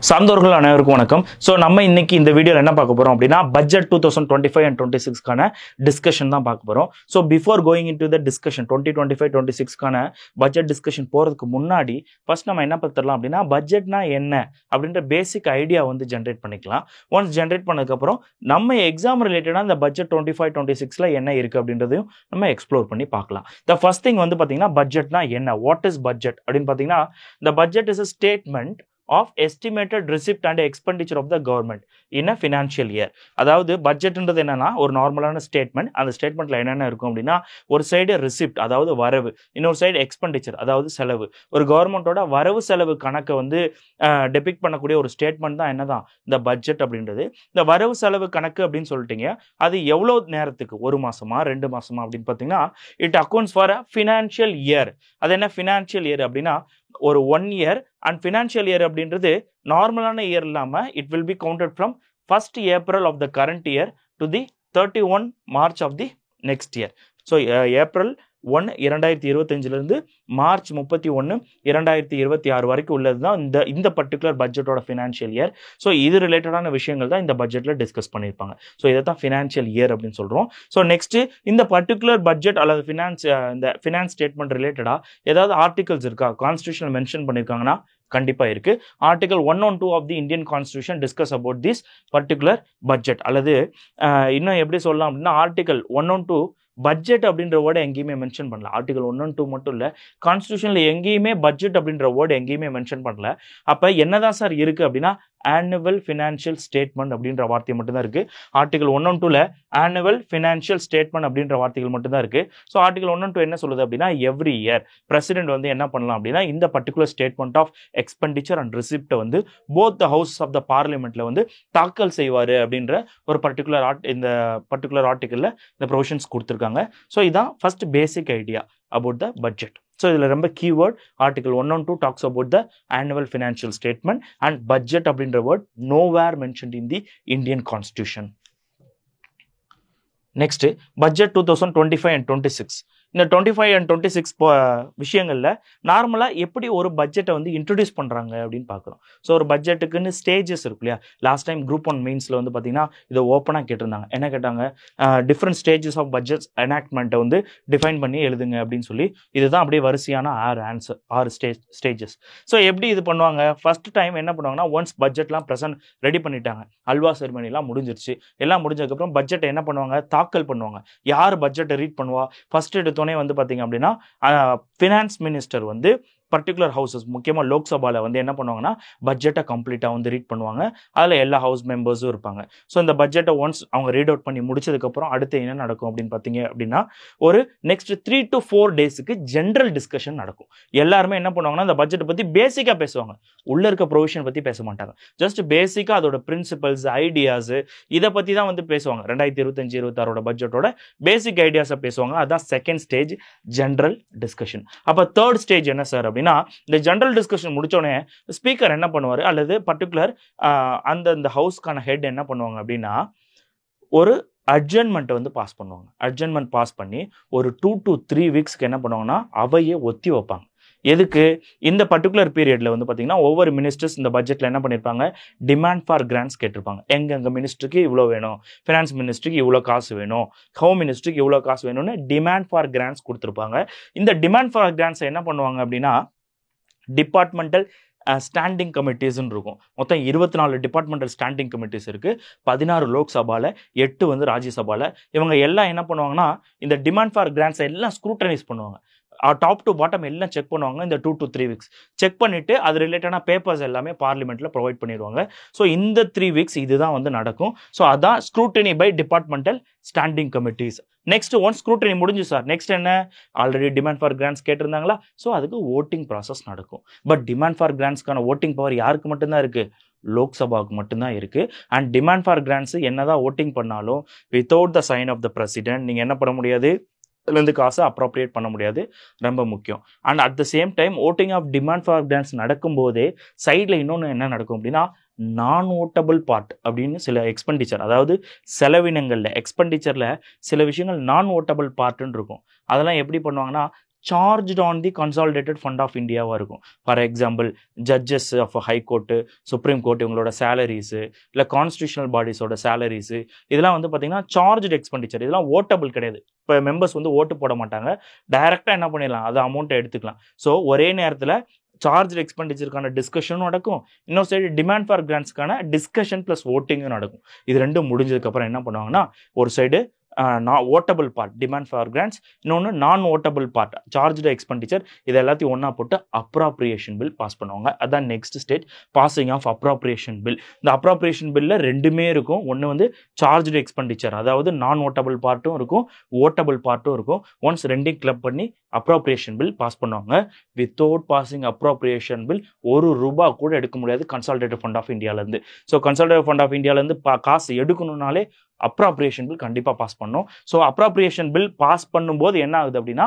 சார்ந்தவர்கள் அனைவருக்கும் வணக்கம். ஸோ நம்ம இன்னைக்கு இந்த வீடியோவில் என்ன பார்க்க போகிறோம் அப்படின்னா பட்ஜெட் 2025 and 26க்கான டிஸ்கஷன் தான் பார்க்க போகிறோம். So before going in to the discussion 2025-26க்கான பட்ஜெட் டிஸ்கஷன் போகிறதுக்கு முன்னாடி ஃபர்ஸ்ட் நம்ம என்ன பார்த்துடலாம் அப்படின்னா பட்ஜெட்னா என்ன அப்படின்ற பேசிக் ஐடியா வந்து ஜென்ரேட் பண்ணிக்கலாம். ஒன்ஸ் ஜென்ரேட் பண்ணதுக்கப்புறம் நம்ம எக்ஸாம் ரிலேட்டடாக இந்த பட்ஜெட் 25-26ல் என்ன இருக்குது அப்படின்றதையும் நம்ம எக்ஸ்ப்ளோர் பண்ணி பார்க்கலாம். த ஃபர்ஸ்ட் திங் வந்து பார்த்தீங்கன்னா பட்ஜெட்னா என்ன, வாட் இஸ் பட்ஜெட் அப்படின்னு பார்த்தீங்கன்னா the budget is a statement of estimated receipt and expenditure of the government in a financial year. அதாவது பட்ஜெட்ன்றது என்னன்னா ஒரு நார்மலான ஸ்டேட்மெண்ட். அந்த ஸ்டேட்மெண்ட்ல என்னென்ன இருக்கும் அப்படின்னா ஒரு சைடு ரிசிப்ட் அதாவது வரவு, இன்னொரு சைடு எக்ஸ்பெண்டிச்சர் அதாவது செலவு. ஒரு கவர்மெண்டோட வரவு செலவு கணக்கை வந்து டெபிக்ட் பண்ணக்கூடிய ஒரு ஸ்டேட்மெண்ட் தான் என்னதான் இந்த பட்ஜெட் அப்படின்றது. இந்த வரவு செலவு கணக்கு அப்படின்னு சொல்லிட்டீங்க, அது எவ்வளோ நேரத்துக்கு, ஒரு மாசமா 2 மாசமா அப்படின்னு பார்த்தீங்கன்னா it accounts for a financial year. அது என்ன ஃபினான்ஷியல் இயர் அப்படின்னா ஒரு 1 இயர். அண்ட் ஃபினான்ஷியல் இயர் அப்படின்றது நார்மலான இயர் இல்லாம it will be counted from 1st April of the current year to the 31 March of the next year. So April 1 2025 March 31 2026 வரைக்கும் உள்ளது தான் இந்த பர்டிகுலர் பட்ஜெட்டோட ஃபினான்ஷியல் இயர். ஸோ இது ரிலேட்டடான விஷயங்கள் தான் இந்த பட்ஜெட்ல டிஸ்கஸ் பண்ணியிருப்பாங்க. ஸோ இதை தான் ஃபினான்ஷியல் இயர் அப்படின்னு சொல்றோம். ஸோ நெக்ஸ்ட் இந்த பர்டிகுலர் பட்ஜெட் அல்லது இந்த ஃபினான்ஸ் ஸ்டேட்மெண்ட் ரிலேட்டடா ஏதாவது ஆர்டிகல்ஸ் இருக்கா, கான்ஸ்டியூஷன் மென்ஷன் பண்ணியிருக்காங்கன்னா கண்டிப்பா இருக்கு. Article 112 of the Indian constitution discuss about this particular budget. அல்லது இன்னும் எப்படி சொல்லலாம் அப்படின்னா ஆர்டிகல் 112 பட்ஜெட் அப்படின்ற வேர்டை எங்கேயுமே மென்ஷன் பண்ணல. ஆர்டிகல் 112 மட்டும் இல்லை, கான்ஸ்டியூஷன்ல எங்கேயுமே பட்ஜெட் அப்படின்ற வேர்டு எங்கேயுமே மென்ஷன் பண்ணல. அப்ப என்னதான் சார் இருக்கு அப்படின்னா ஆனுவல் ஃபினான்ஷியல் ஸ்டேட்மெண்ட் அப்படின்ற வார்த்தை மட்டும்தான் இருக்கு. ஆர்டிகல் 112ல ஆனுவல் ஃபினான்ஷியல் ஸ்டேட்மெண்ட் அப்படின்ற வார்த்தைகள் மட்டும்தான் இருக்கு. ஸோ ஆர்டிகல் 112 என்ன சொல்லுது அப்படின்னா எவ்ரி இயர் பிரசிடென்ட் வந்து என்ன பண்ணலாம் அப்படின்னா இந்த particular statement of expenditure and ரிசிப்டை வந்து both the house of the பார்லிமெண்ட்ல வந்து தாக்கல் செய்வாரு அப்படின்ற ஒரு பர்டிகுலர் இந்த பர்டிகுலர் ஆர்டிகல்ல இந்த ப்ரொவிஷன்ஸ் கொடுத்துருக்காங்க. ஸோ இதான் first basic idea about the budget. So இதில் ரொம்ப keyword article 112 talks about the annual financial statement and budget அப்படின்ற word nowhere mentioned in the Indian constitution. Next budget 2025 and 26. இந்த 25 and 26 விஷயங்கள்ல நார்மலா எப்படி ஒரு பட்ஜெட்டை வந்து இன்ட்ரடியூஸ் பண்றாங்க அப்படின்னு பார்க்குறோம். ஸோ ஒரு பட்ஜெட்டுக்குன்னு ஸ்டேஜஸ் இருக்கு இல்லையா. லாஸ்ட் டைம் குரூப் 1 மெயின்ஸ்ல வந்து பார்த்தீங்கன்னா இதை ஓப்பனாக கேட்டிருந்தாங்க. என்ன கேட்டாங்க, டிஃப்ரெண்ட் ஸ்டேஜஸ் ஆஃப் பட்ஜெட்ஸ் எனாக்ட்மெண்ட்டை வந்து டிஃபைன் பண்ணி எழுதுங்க அப்படின்னு சொல்லி. இதுதான் அப்படியே வரிசையான 6 ஸ்டேஜஸ். ஸோ எப்படி இது பண்ணுவாங்க, ஃபர்ஸ்ட் டைம் என்ன பண்ணுவாங்கன்னா ஒன்ஸ் பட்ஜெட்லாம் ரெடி பண்ணிட்டாங்க, அல்வா செரிமனிலாம் முடிஞ்சிருச்சு. எல்லாம் முடிஞ்சதுக்கப்புறம் பட்ஜெட்டை என்ன பண்ணுவாங்க, தாக்கல் பண்ணுவாங்க. யார் பட்ஜெட்டை ரீட் பண்ணுவா, ஃபர்ஸ்ட் எடுத்தோடனே வந்து பார்த்தீங்க அப்படின்னா ஃபினான்ஸ் மினிஸ்டர் வந்து பர்டிகுலர் ஹவுசஸ் முக்கியமாக லோக்சபாவில் வந்து என்ன பண்ணுவாங்கன்னா பட்ஜெட்டை கம்ப்ளீட்டாக வந்து ரீட் பண்ணுவாங்க. அதில் எல்லா ஹவுஸ் மெம்பர்ஸும் இருப்பாங்க. ஸோ இந்த பட்ஜெட்டை ஒன்ஸ் அவங்க ரீட் அவுட் பண்ணி முடிச்சதுக்கப்புறம் அடுத்து என்ன நடக்கும் அப்படின்னு பார்த்தீங்க அப்படின்னா ஒரு நெக்ஸ்ட் 3 to 4 டேஸுக்கு ஜென்ரல் டிஸ்கஷன் நடக்கும். எல்லாருமே என்ன பண்ணுவாங்கன்னா இந்த பட்ஜெட்டை பற்றி பேசிக்காக பேசுவாங்க, உள்ள இருக்க ப்ரொவிஷன் பற்றி பேச மாட்டாங்க. ஜஸ்ட் பேசிக்காக அதோட பிரின்சிபல்ஸ் ஐடியாஸ் இதை பற்றி தான் வந்து பேசுவாங்க. 2025-26 பட்ஜெட்டோட பேசிக் ஐடியாஸை பேசுவாங்க. அதுதான் செகண்ட் ஸ்டேஜ் ஜென்ரல் டிஸ்கஷன். அப்போ தேர்ட் ஸ்டேஜ் என்ன சார் அப்படின்னா இந்த ஜெனரல் டிஸ்கஷன் முடிச்சோடனே ஸ்பீக்கர் என்ன பண்ணுவாரு அல்லது பர்டிகுலர் அந்த ஹவுஸ்க்கான ஹெட் என்ன பண்ணுவாங்க அப்படின்னா ஒரு அட்ஜர்ன்மெண்ட் வந்து பாஸ் பண்ணுவாங்க. அட்ஜர்ன்மெண்ட் பாஸ் பண்ணி ஒரு 2 to 3 வீக்ஸ்க்கு என்ன பண்ணுவாங்கன்னா அவையை ஒத்தி வைப்பாங்க. எதுக்கு, இந்த பர்டிகுலர் பீரியட்ல வந்து பார்த்தீங்கன்னா ஒவ்வொரு மினிஸ்டர்ஸ் இந்த பட்ஜெட்ல என்ன பண்ணியிருப்பாங்க, டிமாண்ட் ஃபார் கிராண்ட்ஸ் கேட்டிருப்பாங்க. எங்க மினிஸ்டருக்கு இவ்வளோ வேணும், ஃபினான்ஸ் மினிஸ்டருக்கு இவ்வளோ காசு வேணும், ஹோம் மினிஸ்டருக்கு இவ்வளோ காசு வேணும்னு டிமாண்ட் ஃபார் கிராண்ட்ஸ் கொடுத்துருப்பாங்க. இந்த டிமாண்ட் ஃபார் கிராண்ட்ஸ் என்ன பண்ணுவாங்க அப்படின்னா டிபார்ட்மெண்டல் ஸ்டாண்டிங் கமிட்டிஸ்ன்னு இருக்கும். மொத்தம் 24 டிபார்ட்மெண்டல் ஸ்டாண்டிங் கமிட்டிஸ் இருக்கு. 16 லோக்சபால, 8 வந்து ராஜ்யசபால. இவங்க எல்லாம் என்ன பண்ணுவாங்கன்னா இந்த டிமாண்ட் ஃபார் கிராண்ட்ஸ் எல்லாம் ஸ்க்ரூட்டனைஸ் பண்ணுவாங்க. டாப் டு பாட்டம் எல்லாம் செக் பண்ணுவாங்க. இந்த 2 to 3 வீக்ஸ் செக் பண்ணிட்டு அது ரிலேட்டடான பேப்பர்ஸ் எல்லாமே பார்லிமெண்ட்ல ப்ரொவைட் பண்ணிடுவாங்க. ஸோ இந்த 3 வீக்ஸ் இதுதான் வந்து நடக்கும். ஸோ அதான் scrutiny by departmental standing committees. Next one scrutiny முடிஞ்சு சார், நெக்ஸ்ட் என்ன, ஆல்ரெடி டிமாண்ட் ஃபார் கிராண்ட்ஸ் கேட்டிருந்தாங்களா, ஸோ அதுக்கு ஓட்டிங் ப்ராசஸ் நடக்கும். பட் டிமாண்ட் ஃபார் கிராண்ட்ஸ்க்கான ஓட்டிங் பவர் யாருக்கு மட்டும்தான் இருக்கு, லோக்சபாவுக்கு மட்டும்தான் இருக்கு. அண்ட் டிமாண்ட் ஃபார் கிராண்ட்ஸ் என்னதான் ஓட்டிங் பண்ணாலும் without the sign of the president நீங்க என்ன பண்ண முடியாது, இருந்து காசை அப்ரோப்ரியேட் பண்ண முடியாது. ரொம்ப முக்கியம். And at the same time voting of demand for grants நடக்கும்போதே சைடில் இன்னொன்று என்ன நடக்கும் அப்படின்னா நான் ஓட்டபிள் பார்ட் அப்படின்னு சில எக்ஸ்பெண்டிச்சர், அதாவது செலவினங்களில் எக்ஸ்பெண்டிச்சரில் சில விஷயங்கள் நான் ஓட்டபிள் பார்ட்டுன்னு இருக்கும். அதெல்லாம் எப்படி பண்ணுவாங்கன்னா charged on the consolidated fund of இந்தியாவாக இருக்கும். For example judges of high court, supreme court இவங்களோட சேலரிஸு, இல்லை கான்ஸ்டியூஷனல் பாடிஸோட சேலரிஸு, இதெல்லாம் வந்து பார்த்தீங்கன்னா சார்ஜ்டு எக்ஸ்பெண்டிச்சர். இதெல்லாம் ஓட்டபிள் கிடையாது. இப்போ மெம்பர்ஸ் வந்து ஓட்டு போட மாட்டாங்க, டைரெக்டாக என்ன பண்ணிடலாம், அது அமௌண்ட்டை எடுத்துக்கலாம். ஸோ ஒரே நேரத்தில் சார்ஜ் எக்ஸ்பெண்டிச்சருக்கான டிஸ்கஷனும் நடக்கும், இன்னொரு சைடு டிமாண்ட் ஃபார் கிராண்ட்ஸ்க்கான டிஸ்கஷன் ப்ளஸ் ஓட்டிங்கும் நடக்கும். இது ரெண்டும் முடிஞ்சதுக்கப்புறம் என்ன பண்ணுவாங்கன்னா, ஒரு side votable part demand for grants, இன்னொன்று நான் ஓட்டபிள் பார்ட் சார்ஜ்டு எக்ஸ்பெண்டிச்சர், இது எல்லாத்தையும் ஒன்றா போட்டு அப்ராப்ரியேஷன் பில் பாஸ் பண்ணுவாங்க. அதான் next stage, passing of appropriation bill. இந்த அப்ராப்ரியேஷன் பில்ல ரெண்டுமே இருக்கும். ஒன்று வந்து சார்ஜ்டு எக்ஸ்பெண்டிச்சர், அதாவது நான் ஓட்டபிள் பார்ட்டும் இருக்கும், ஓட்டபிள் பார்ட்டும் இருக்கும். ஒன்ஸ் ரெண்டையும் கிளப் பண்ணி அப்ராப்ரியேஷன் பில் பாஸ் பண்ணுவாங்க. வித்தவுட் பாசிங் அப்ராப்ரியேஷன் பில் ₹1 கூட எடுக்க முடியாது கன்சாலிடேட்டட் ஃபண்ட் ஆஃப் இந்தியாவிலேருந்து. ஸோ கன்சாலிடேட்டட் ஃபண்ட் ஆஃப் இந்தியாவிலேருந்து காசு எடுக்கணும்னாலே அப்ராப்ரியேஷன் பில் கண்டிப்பாக பாஸ் பண்ணும். ஸோ அப்ராப்ரியேஷன் பில் பாஸ் பண்ணும்போது என்ன ஆகுது அப்படின்னா,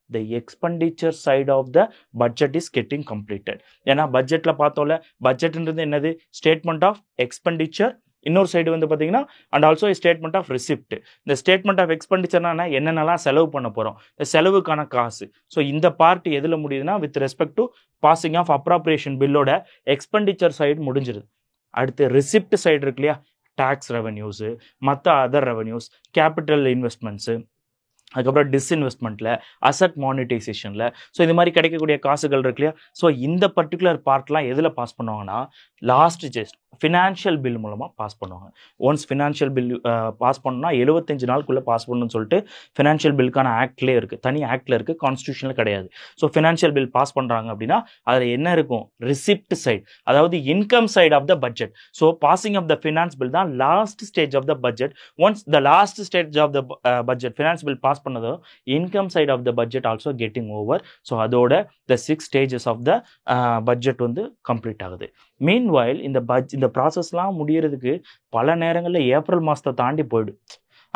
the expenditure side of the budget is getting completed. ஏன்னா பட்ஜெட்ல பார்த்தோம்ல, பட்ஜெட்ன்றது என்னது, ஸ்டேட்மெண்ட் ஆஃப் எக்ஸ்பெண்டிச்சர், இன்னொரு சைடு வந்து பார்த்தீங்கன்னா and also statement of receipt. இந்த ஸ்டேட்மெண்ட் ஆஃப் எக்ஸ்பெண்டிச்சர்னா என்னென்னலாம் செலவு பண்ண போகிறோம், செலவுக்கான காசு. ஸோ இந்த பார்ட் எதில் முடியுதுன்னா, with respect to passing of appropriation பில்லோட எக்ஸ்பெண்டிச்சர் சைடு முடிஞ்சிருது. அடுத்து ரிசிப்ட் சைடு இருக்கு இல்லையா, டேக்ஸ் ரெவன்யூஸு, மற்ற அதர் ரெவன்யூஸ், கேபிட்டல் இன்வெஸ்ட்மெண்ட்ஸு, அதுக்கப்புறம் டிஸ்இன்வெஸ்ட்மெண்ட்டில், அசட் மானிட்டைசேஷனில், ஸோ இது மாதிரி கிடைக்கக்கூடிய காசுகள் இருக்கு இல்லையா. ஸோ இந்த பர்டிகுலர் பார்ட்லாம் எதில் பாஸ் பண்ணுவாங்கன்னா, லாஸ்ட் ஜஸ்ட் ஃபினான்ஷியல் பில் மூலமாக பாஸ் பண்ணுவாங்க. ஒன்ஸ் ஃபினான்ஷியல் பில் பாஸ் பண்ணால் 75 நாளுக்குள்ளே பாஸ் பண்ணணும்னு சொல்லிட்டு ஃபினான்ஷியல் பில்லுக்கான ஆக்ட்லேயே இருக்குது, தனி ஆக்டில் இருக்குது, கான்ஸ்டியூஷனில் கிடையாது. ஸோ ஃபினான்ஷியல் பில் பாஸ் பண்ணுறாங்க அப்படின்னா அதில் என்ன இருக்கும், ரிசிப்ட் சைடு, அதாவது income side of the budget. So passing of the finance bill தான் last stage of the budget. Once the last stage of the budget finance bill pass பண்ணதோ, income side of the budget also getting over. So அதோட the 6 stages of the budget வந்து complete ஆகுது. Meanwhile இந்த ப்ராசஸ்லாம் முடியறதுக்கு பல நேரங்களில் April மாதத்தை தாண்டி போயிடும்.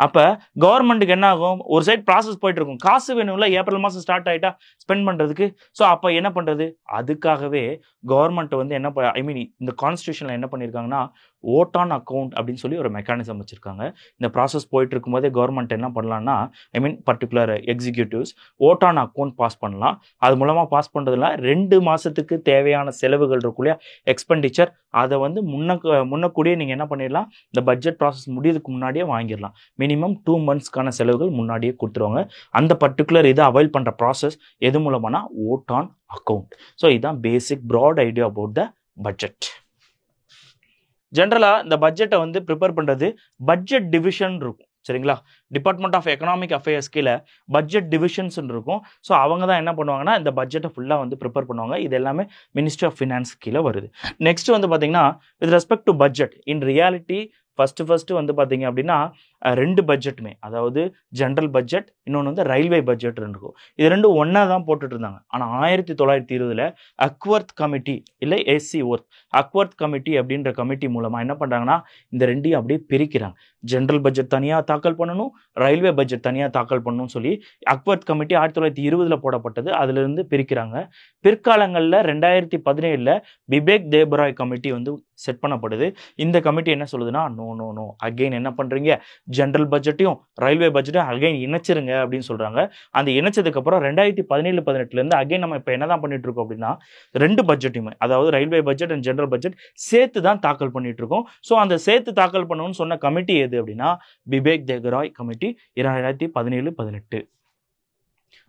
அப்போ கவர்மெண்ட்டுக்கு என்ன ஆகும், ஒரு சைட் ப்ராசஸ் போயிட்டு இருக்கும், காசு வேணும்ல, ஏப்ரல் மாதம் ஸ்டார்ட் ஆகிட்டா ஸ்பெண்ட் பண்ணுறதுக்கு. ஸோ அப்போ என்ன பண்ணுறது, அதுக்காகவே கவர்மெண்ட் வந்து என்ன இந்த கான்ஸ்டியூஷனில் என்ன பண்ணியிருக்காங்கன்னா, ஓட் ஆன் அக்கௌண்ட் அப்படின்னு சொல்லி ஒரு மெக்கானிசம் வச்சுருக்காங்க. இந்த ப்ராசஸ் போயிட்டு இருக்கும்போதே கவர்மெண்ட் என்ன பண்ணலான்னா, particular executives vote on account pass பண்ணலாம். அது மூலமாக பாஸ் பண்ணுறதுல 2 மாதத்துக்கு தேவையான செலவுகள் இருக்கும் இல்லையா, எக்ஸ்பெண்டிச்சர், அதை வந்து முன்னக்கூடியே நீங்கள் என்ன பண்ணிடலாம், இந்த பட்ஜெட் ப்ராசஸ் முடியறதுக்கு முன்னாடியே வாங்கிடலாம். மினிமம் 2 மந்த்ஸ்க்கான செலவுகள் முன்னாடியே கொடுத்துருவாங்க. அந்த பர்டிகுலர் இதை அவைல் பண்ணுற ப்ராசஸ் எது மூலமானா, ஓட் ஆன் அக்கௌண்ட். ஸோ இதுதான் basic broad idea about the budget. ஜென்ரலாக இந்த பட்ஜெட்டை வந்து ப்ரிப்பேர் பண்ணுறது பட்ஜெட் டிவிஷன் இருக்கும், சரிங்களா. டிபார்ட்மெண்ட் ஆஃப் எக்கனாமிக் அஃபேர்ஸ் கீழே பட்ஜெட் டிவிஷன்ஸ் இருக்கும். ஸோ அவங்க தான் என்ன பண்ணுவாங்கன்னா, இந்த பட்ஜெட்டை ஃபுல்லாக வந்து ப்ரிப்பேர் பண்ணுவாங்க. இது எல்லாமே மினிஸ்ட்ரி ஆஃப் ஃபினான்ஸ் கீழே வருது. நெக்ஸ்ட் வந்து பார்த்தீங்கன்னா, with respect to budget in reality first வந்து பார்த்தீங்க அப்படின்னா 2 பட்ஜெட்டுமே, அதாவது ஜென்ரல் பட்ஜெட், இன்னொன்று வந்து ரயில்வே பட்ஜெட் இருக்கும். இது ரெண்டும் ஒன்றா தான் போட்டுட்டு இருந்தாங்க. ஆனால் 1920 அக்வர்த் கமிட்டி இல்லை எஸ்சி ஒர்த் அக்வர்த் கமிட்டி அப்படின்ற கமிட்டி மூலமாக என்ன பண்ணுறாங்கன்னா, இந்த ரெண்டையும் அப்படியே பிரிக்கிறாங்க. ஜென்ரல் பட்ஜெட் தனியாக தாக்கல் பண்ணணும், ரயில்வே பட்ஜெட் தனியாக தாக்கல் பண்ணணும்னு சொல்லி அக்வர்த் கமிட்டி 1920 போடப்பட்டது. அதிலிருந்து பிரிக்கிறாங்க. பிற்காலங்களில் 2017 பிபேக் தேபராய் கமிட்டி வந்து செட் பண்ணப்படுது. இந்த கமிட்டி என்ன சொல்லுதுன்னா, நோ அகைன் என்ன பண்ணுறீங்க, ஜென்ரல் பட்ஜெட்டையும் ரயில்வே பட்ஜெட்டையும் அகைன் இணைச்சிருங்க அப்படின்னு சொல்கிறாங்க. அந்த இணைச்சதுக்கப்புறம் 2017-18 அகைன் நம்ம இப்போ என்ன தான் பண்ணிட்டு இருக்கோம் அப்படின்னா, 2 பட்ஜெட்டையுமே, அதாவது railway budget and general budget சேர்த்து தான் தாக்கல் பண்ணிட்டு இருக்கோம். ஸோ அந்த சேர்த்து தாக்கல் பண்ணணும்னு சொன்ன கமிட்டி எது அப்படின்னா, பிபேக் தேபராய் கமிட்டி 2017-18.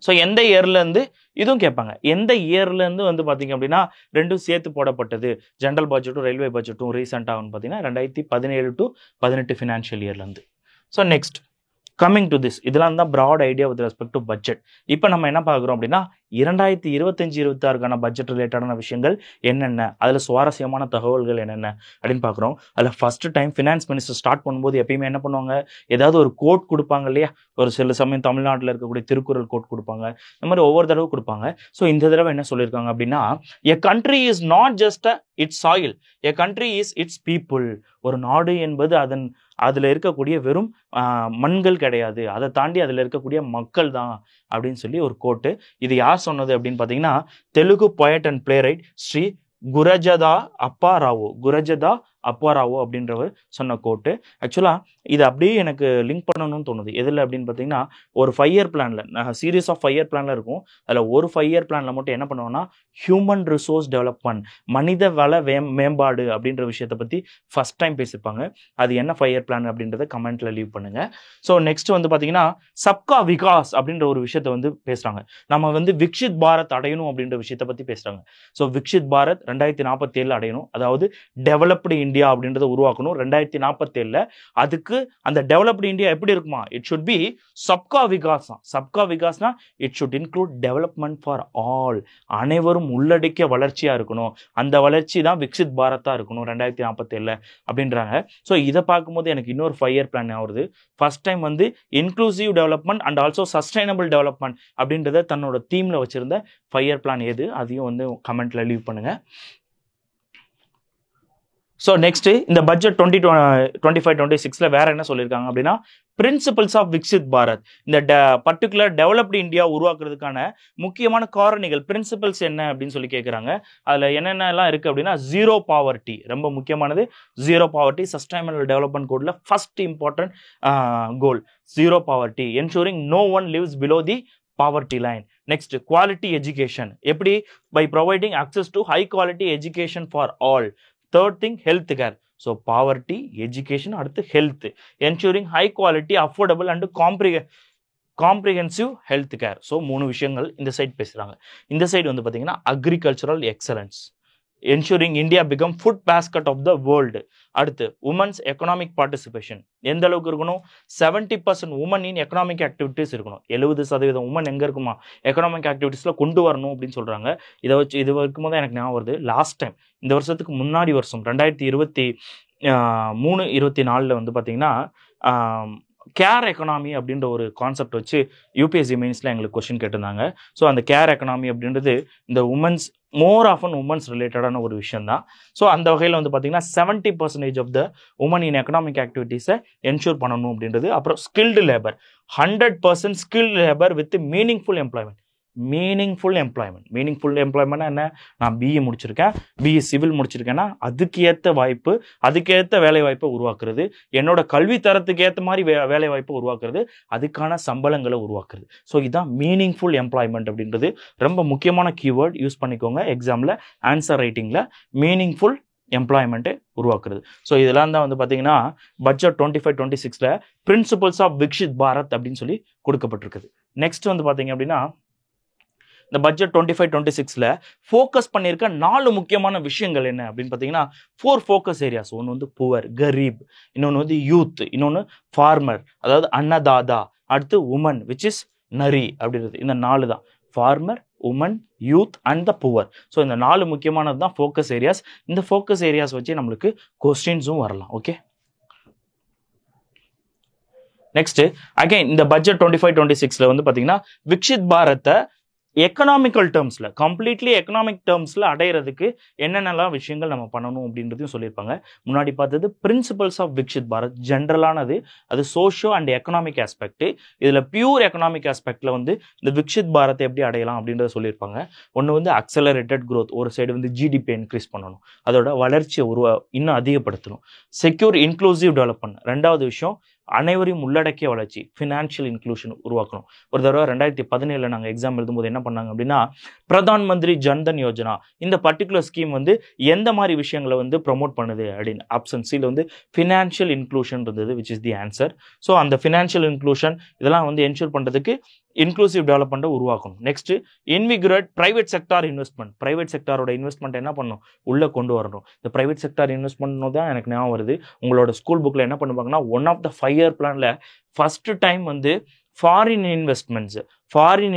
ஸோ எந்த இயர்லேருந்து இதுவும் கேட்பாங்க, எந்த இயர்லேருந்து வந்து பார்த்தீங்க அப்படின்னா 2 சேர்த்து போடப்பட்டது, ஜென்ரல் பட்ஜெட்டும் ரயில்வே பட்ஜெட்டும் ரீசெண்டாக பார்த்தீங்கன்னா 2017-18 ஃபினான்ஷியல் இயர்லேருந்து. So next coming to this, இதெல்லாம் தான் broad idea with respect to budget. இப்போ நம்ம என்ன பார்க்குறோம் அப்படின்னா, 2025-26க்கான பட்ஜெட் ரிலேட்டடான விஷயங்கள் என்னென்ன, அதில் சுவாரஸ்யமான தகவல்கள் என்னென்ன அப்படின்னு பார்க்குறோம். அதில் first time finance minister start பண்ணும்போது எப்பயுமே என்ன பண்ணுவாங்க, ஏதாவது ஒரு கோட் கொடுப்பாங்க இல்லையா. ஒரு சில சமயம் தமிழ்நாட்டில் இருக்கக்கூடிய திருக்குறள் கோட் கொடுப்பாங்க, இந்த மாதிரி ஒவ்வொரு தடவை கொடுப்பாங்க. ஸோ இந்த தடவை என்ன சொல்லியிருக்காங்க அப்படின்னா, எ country is not just it's soil, a country is it's people. ஒரு நாடு என்பது அதில் இருக்கக்கூடிய வெறும் மண்கள் கிடையாது, அதை தாண்டி அதில் இருக்கக்கூடிய மக்கள் தான் அப்படின்னு சொல்லி ஒரு கோட்டு. இது யார் சொன்னது அப்படின்னு பார்த்தீங்கன்னா, Telugu poet and playwright Sri Gurajada Appa Rao, Gurajada அப்பாராவோ அப்படின்றவர் சொன்ன கோட்டு. ஆக்சுவலாக இது அப்படியே எனக்கு லிங்க் பண்ணணும்னு தோணுது. எதில் அப்படின்னு பார்த்தீங்கன்னா, ஒரு 5 இயர் பிளானில் சீரீஸ் ஆஃப் 5 இயர் பிளானில் இருக்கும். அதில் ஒரு 5 இயர் பிளானில் மட்டும் என்ன பண்ணுவோம்னா, ஹியூமன் ரிசோர்ஸ் டெவலப்மெண்ட், மனித வள மேம்பாடு அப்படின்ற விஷயத்தை பற்றி ஃபர்ஸ்ட் டைம் பேசியிருப்பாங்க. அது என்ன 5 இயர் பிளான் அப்படின்றத கமெண்ட்ல லீவ் பண்ணுங்க. ஸோ நெக்ஸ்ட் வந்து பார்த்தீங்கன்னா, சப்கா விகாஸ் அப்படின்ற ஒரு விஷயத்தை வந்து பேசுகிறாங்க. நம்ம வந்து விக்ஷித் பாரத் அடையணும் அப்படின்ற விஷயத்தை பற்றி பேசுகிறாங்க. ஸோ விக்ஷித் பாரத் 2047 அடையணும், அதாவது டெவலப்டு இந்தியா அப்படின்றத உருவாக்கணும் 2047. அதுக்கு அந்த டெவலப்டு இந்தியா எப்படி இருக்குமா, it should be Sabka Vikas. Sabka விகாஸ்னா it should include development for all, அனைவரும் உள்ளடக்கிய வளர்ச்சியாக இருக்கணும். அந்த வளர்ச்சி தான் விக்ஷித் பாரத்தாக இருக்கணும் 2047 அப்படின்றாங்க. ஸோ இதை பார்க்கும்போது எனக்கு இன்னொரு 5 இயர் பிளான் வருது. ஃபர்ஸ்ட் டைம் வந்து inclusive development and also sustainable development அப்படின்றத தன்னோட தீம்ல வச்சிருந்த 5 இயர் பிளான் எது, அதையும் வந்து கமெண்ட்ல லீவ் பண்ணுங்க. ஸோ நெக்ஸ்ட் இந்த பட்ஜெட் 2025-26 வேற என்ன சொல்லியிருக்காங்க அப்படின்னா, பிரின்சிபல்ஸ் ஆஃப் விக்சித் பாரத், இந்த பர்டிகுலர் டெவலப்டு இந்தியா உருவாக்குறதுக்கான முக்கியமான காரணிகள், பிரின்சிபல்ஸ் என்ன அப்படின்னு சொல்லி கேட்குறாங்க. அதில் என்னென்னலாம் இருக்குது அப்படின்னா, ஜீரோ பாவர்ட்டி ரொம்ப முக்கியமானது. ஜீரோ பாவர்ட்டி சஸ்டைனபிள் டெவலப்மெண்ட் கோடில் first important goal zero poverty, ensuring no one lives below the poverty line. Next, quality education, எப்படி by providing access to high quality education for all. Third thing, health care. So poverty, education, அடுத்து health, ensuring high quality, affordable and comprehensive health care. So 3 விஷயங்கள் இந்த side பேசுறாங்க. இந்த side வந்து பாத்தீங்கன்னா agricultural excellence, ensuring India become food basket of the world. அடுத்து women's economic participation, எந்த அளவுக்கு இருக்கணும், 70% women in economic activities இருக்கணும். 70% women எங்க இருக்குமா, எக்கனாமிக் ஆக்டிவிட்டீஸ்ல கொண்டு வரணும் அப்படின்னு சொல்றாங்க. இதை வச்சு இது வரைக்கும் தான் எனக்கு ஞாபகம் வருது, லாஸ்ட் டைம் இந்த வருஷத்துக்கு முன்னாடி வருஷம் 2023-24 வந்து பார்த்தீங்கன்னா கேர் எக்கனாமி அப்படின்ற ஒரு கான்செப்ட் வச்சு யூபிஎஸ்சி மெயின்ஸில் எங்களுக்கு கொஸ்டின் கேட்டிருந்தாங்க. ஸோ அந்த கேர் எக்கனாமி அப்படின்றது இந்த உமன்ஸ் மோர் ஆஃபன் உமன்ஸ் ரிலேட்டடான ஒரு விஷயம் தான். ஸோ அந்த வகையில் வந்து பார்த்தீங்கன்னா 70% of the women in economic ஆக்டிவிட்டீஸை என்ஷூர் பண்ணணும் அப்படின்றது. அப்புறம் skilled labour, 100% skilled labour with meaningful employment. Meaningful எம்ப்ளாய்மெண்ட்னா என்ன, நான் பிஇ முடிச்சிருக்கேன், பிஇ சிவில் முடிச்சிருக்கேன்னா அதுக்கேற்ற வாய்ப்பு, அதுக்கேற்ற வேலை வாய்ப்பை உருவாக்குறது, என்னோட கல்வி தரத்துக்கு ஏற்ற மாதிரி வேலை வாய்ப்பை உருவாக்குறது, அதுக்கான சம்பளங்களை உருவாக்குறது. ஸோ இதுதான் மீனிங்ஃபுல் எம்ப்ளாய்மெண்ட் அப்படின்றது ரொம்ப முக்கியமான கீவேர்ட், யூஸ் பண்ணிக்கோங்க எக்ஸாமில் ஆன்சர் ரைட்டிங்கில். மீனிங்ஃபுல் எம்ப்ளாய்மெண்ட்டை உருவாக்குறது. ஸோ இதெல்லாம் தான் வந்து பார்த்தீங்கன்னா budget 25-26 principles of Viksit Bharat அப்படின்னு சொல்லி கொடுக்கப்பட்டிருக்குது. நெக்ஸ்ட் வந்து பார்த்தீங்க அப்படின்னா, இந்த பட்ஜெட் 25-26 ஃபோக்கஸ் பண்ணியிருக்க 4 முக்கியமான விஷயங்கள் என்ன அப்படின்னு பார்த்தீங்கன்னா, 4 ஃபோக்கஸ் ஏரியாஸ். ஒன்று வந்து புவர், கரீப், இன்னொன்று வந்து யூத், இன்னொன்று ஃபார்மர் அதாவது அன்னதாதா, அடுத்து உமன் விச் இஸ் நரி அப்படின்றது. இந்த 4 தான், farmer, woman, youth and the poor. So இந்த 4 முக்கியமானது தான் ஃபோக்கஸ் ஏரியாஸ். இந்த ஃபோக்கஸ் ஏரியாஸ் வச்சு நம்மளுக்கு கொஸ்டின்ஸும் வரலாம். ஓகே, நெக்ஸ்ட் அகைன் இந்த பட்ஜெட் 25-26 வந்து பார்த்தீங்கன்னா விக்ஷித் பாரத்தை எக்கனாமிக்கல் டேர்ம்ஸில், கம்ப்ளீட்லி எக்கனாமிக் டேர்ம்ஸில் அடையிறதுக்கு என்னென்னலாம் விஷயங்கள் நம்ம பண்ணணும் அப்படின்றதையும் சொல்லியிருப்பாங்க. முன்னாடி பார்த்தது பிரின்சிபல்ஸ் ஆஃப் விக்ஷித் பாரத், ஜென்ரலானது, அது சோஷியோ அண்ட் எக்கனாமிக் ஆஸ்பெக்ட். இதில் பியூர் எக்கனாமிக் ஆஸ்பெக்டில் வந்து இந்த விக்ஷித் பாரத்தை எப்படி அடையலாம் அப்படின்றத சொல்லியிருப்பாங்க. ஒன்று வந்து அக்சலரேட்டட் க்ரோத், ஒரு சைடு வந்து ஜிடிபி இன்க்ரீஸ் பண்ணணும், அதோட வளர்ச்சியை இன்னும் அதிகப்படுத்தணும். செக்யூர் இன்க்ளூசிவ் டெவலப்மெண்ட், ரெண்டாவது விஷயம் அனைவரையும் உள்ளடக்கிய வளர்ச்சி, ஃபினான்ஷியல் இன்க்ளூஷன் உருவாக்கணும். ஒரு தடவை 2017 நாங்கள் எக்ஸாம் எழுதும்போது என்ன பண்ணாங்க அப்படின்னா, பிரதான் மந்திரி ஜன்தன் யோஜனா, இந்த பர்டிகுலர் ஸ்கீம் வந்து எந்த மாதிரி விஷயங்களை வந்து ப்ரொமோட் பண்ணுது அப்படின்னு ஆப்ஷன் சியில் வந்து ஃபினான்ஷியல் இன்க்ளூஷன் இருந்தது, which is the answer. So அந்த ஃபினான்ஷியல் இன்க்ளூஷன் இதெல்லாம் வந்து என்ஷூர் பண்ணுறதுக்கு இன்க்ளூசிவ் டெவலப்மெண்ட்டை உருவாக்கணும். Next invigorate private sector investment, private செக்டாரோட இன்வெஸ்ட்மெண்ட் என்ன பண்ணணும், உள்ளே கொண்டு வரணும். இந்த பிரைவேட் செக்டார் இன்வெஸ்ட்மெண்ட் தான் எனக்கு ஞாபகம் வருது, உங்களோட ஸ்கூல் புக்கில் என்ன பண்ணுவாங்கன்னா ஒன் ஆஃப் த 5 இயர் பிளானில் ஃபர்ஸ்ட் டைம் வந்து ஃபாரின்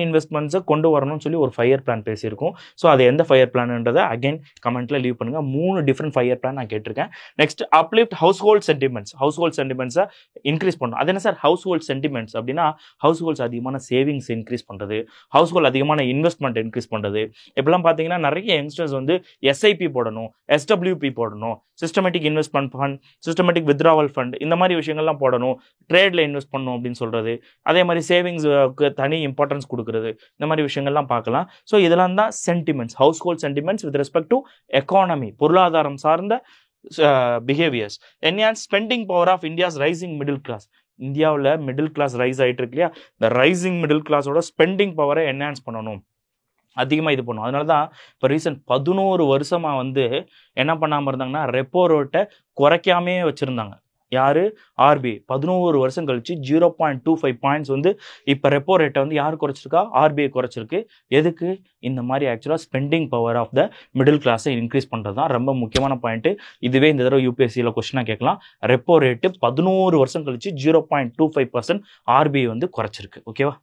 இன்வெஸ்ட்மெண்ட்ஸை கொண்டு வரணும்னு சொல்லி ஒரு 5 இயர் பிளான் பேசியிருக்கோம். ஸோ அது எந்த 5 இயர் பிளான்ன்றதை அகைன் கமெண்ட்ல லீவ் பண்ணுங்க. 3 டிஃப்ரெண்ட் 5 இயர் பிளான் நான் கேட்டிருக்கேன். நெக்ஸ்ட் அப்லிஃப்ட் ஹவுஸ் ஹோல்ட் சென்டிமெண்ட்ஸை இன்க்ரீஸ் பண்ணணும். அது என்ன சார் ஹவுஸ் ஹோல்ட் சென்டிமெண்ட்ஸ் அப்படின்னா, ஹவுஸ் ஹோல்ட்ஸ் அதிகமான சேவிங்ஸ் இன்க்ரீஸ் பண்ணுறது, ஹவுஸ் ஹோல்ட் அதிகமான இன்வெஸ்ட்மெண்ட் இன்க்ரீஸ் பண்ணுறது. இப்பெல்லாம் பார்த்தீங்கன்னா நிறைய யங்ஸ்டர்ஸ் வந்து எஸ்ஐபி போடணும், எஸ்டபிள்யூபி போடணும், systematic investment fund, systematic withdrawal fund, இந்த மாதிரி விஷயங்கள்லாம் போடணும், ட்ரேடில் இன்வெஸ்ட் பண்ணணும் அப்படின்னு சொல்கிறது. அதே மாதிரி சேவிங்ஸ்க்கு தனி இம்பார்ட்டன்ஸ் கொடுக்குறது, இந்த மாதிரி விஷயங்கள்லாம் பார்க்கலாம். ஸோ இதெல்லாம் தான் sentiments, household sentiments with respect to economy, பொருளாதாரம் சார்ந்த behaviours. Enhance spending power of India's rising middle class. இந்தியாவில் மிடில் கிளாஸ் ரைஸ் ஆகிட்டு இருக்கு இல்லையா, இந்த ரைசிங் மிடில் கிளாஸோட ஸ்பெண்டிங் பவரை என்ஹான்ஸ் பண்ணணும், அதிகமாக இது பண்ணும். அதனால தான் இப்போ ரீசெண்ட் 11 வருஷமாக வந்து என்ன பண்ணாமல் இருந்தாங்கன்னா ரெப்போ ரேட்டை குறைக்காமே வச்சுருந்தாங்க. யார்? ஆர்பிஐ. 11 வருஷம் கழிச்சு 0.25 பாயிண்ட்ஸ் வந்து இப்போ ரெப்போ ரேட்டை வந்து யார் குறைச்சிருக்கா? ஆர்பிஐ குறைச்சிருக்கு. எதுக்கு? இந்த மாதிரி ஆக்சுவலாக spending power of the middle கிளாஸை இன்க்ரீஸ் பண்ணுறது தான் ரொம்ப முக்கியமான பாயிண்ட்டு. இதுவே இந்த தடவை யூபிஎஸ்சியில் கொஸ்டினாக கேட்கலாம். ரெப்போ ரேட்டு 11 வருஷம் கழிச்சு 0.25% ஆர்பிஐ வந்து குறைச்சிருக்கு. ஓகேவா?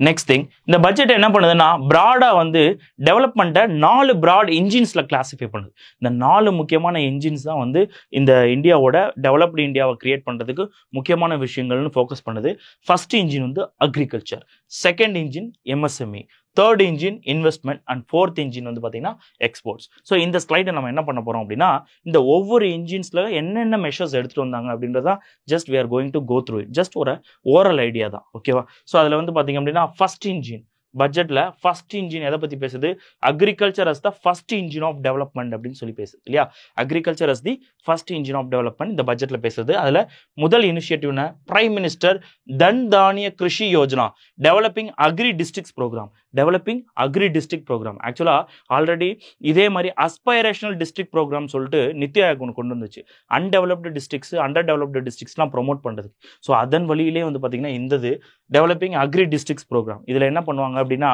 நெக்ஸ்ட் திங், இந்த பட்ஜெட் என்ன பண்ணுதுன்னா ப்ராடாக வந்து டெவலப்மெண்ட்டை 4 ப்ராட் இன்ஜின்ஸில் கிளாஸிஃபை பண்ணுது. இந்த 4 முக்கியமான இன்ஜின்ஸ் தான் வந்து இந்த இந்தியாவோட டெவலப்டு இந்தியாவை கிரியேட் பண்ணுறதுக்கு முக்கியமான விஷயங்கள்னு ஃபோக்கஸ் பண்ணுது. ஃபர்ஸ்ட் இன்ஜின் வந்து agriculture, second engine MSME, third engine investment and fourth engine வந்து பார்த்தீங்கன்னா எக்ஸ்போர்ட்ஸ். ஸோ இந்த ஸ்லைடை நம்ம என்ன பண்ண போகிறோம் அப்படின்னா இந்த ஒவ்வொரு இன்ஜின்ஸில் என்னென்ன மெஷர்ஸ் எடுத்துகிட்டு வந்தாங்க அப்படின்றதா just we are going to go through it. Just ஒரு ஓரல் ஐடியா தான். ஓகேவா? ஸோ அதில் வந்து பார்த்தீங்க அப்படின்னா ஃபர்ஸ்ட் இன்ஜின் பட்ஜெட்டில் ஃபர்ஸ்ட் இன்ஜின் எதை பற்றி பேசுது? Agriculture as the first engine of development அப்படின்னு சொல்லி பேசுது இல்லையா? Agriculture as the first engine of development இந்த பட்ஜெட்டில் பேசுறது. அதில் முதல் இனிஷியேட்டிவ்னா prime minister Dhan Dhaanya Krishi Yojana, developing agri districts programme. Developing agri district programme ஆக்சுவலாக ஆல்ரெடி இதே மாதிரி அஸ்பைரேஷனல் டிஸ்ட்ரிக்ட் ப்ரோக்ராம் சொல்லிட்டு நித்தி ஆயோக் ஒன்று கொண்டு வந்துச்சு. அன்டெவலப்டு டிஸ்ட்ரிக்ஸ், அண்டர் டெவலப்டு டிஸ்ட்ரிக்ஸ்லாம் ப்ரொமோட் பண்ணுறது. ஸோ அதன் வழியிலே வந்து பார்த்தீங்கன்னா இந்தது டெவலப்பிங் அக்ரி டிஸ்ட்ரிக்ட்ஸ் ப்ரோக்ராம். இதில் என்ன பண்ணுவாங்க அப்படின்னா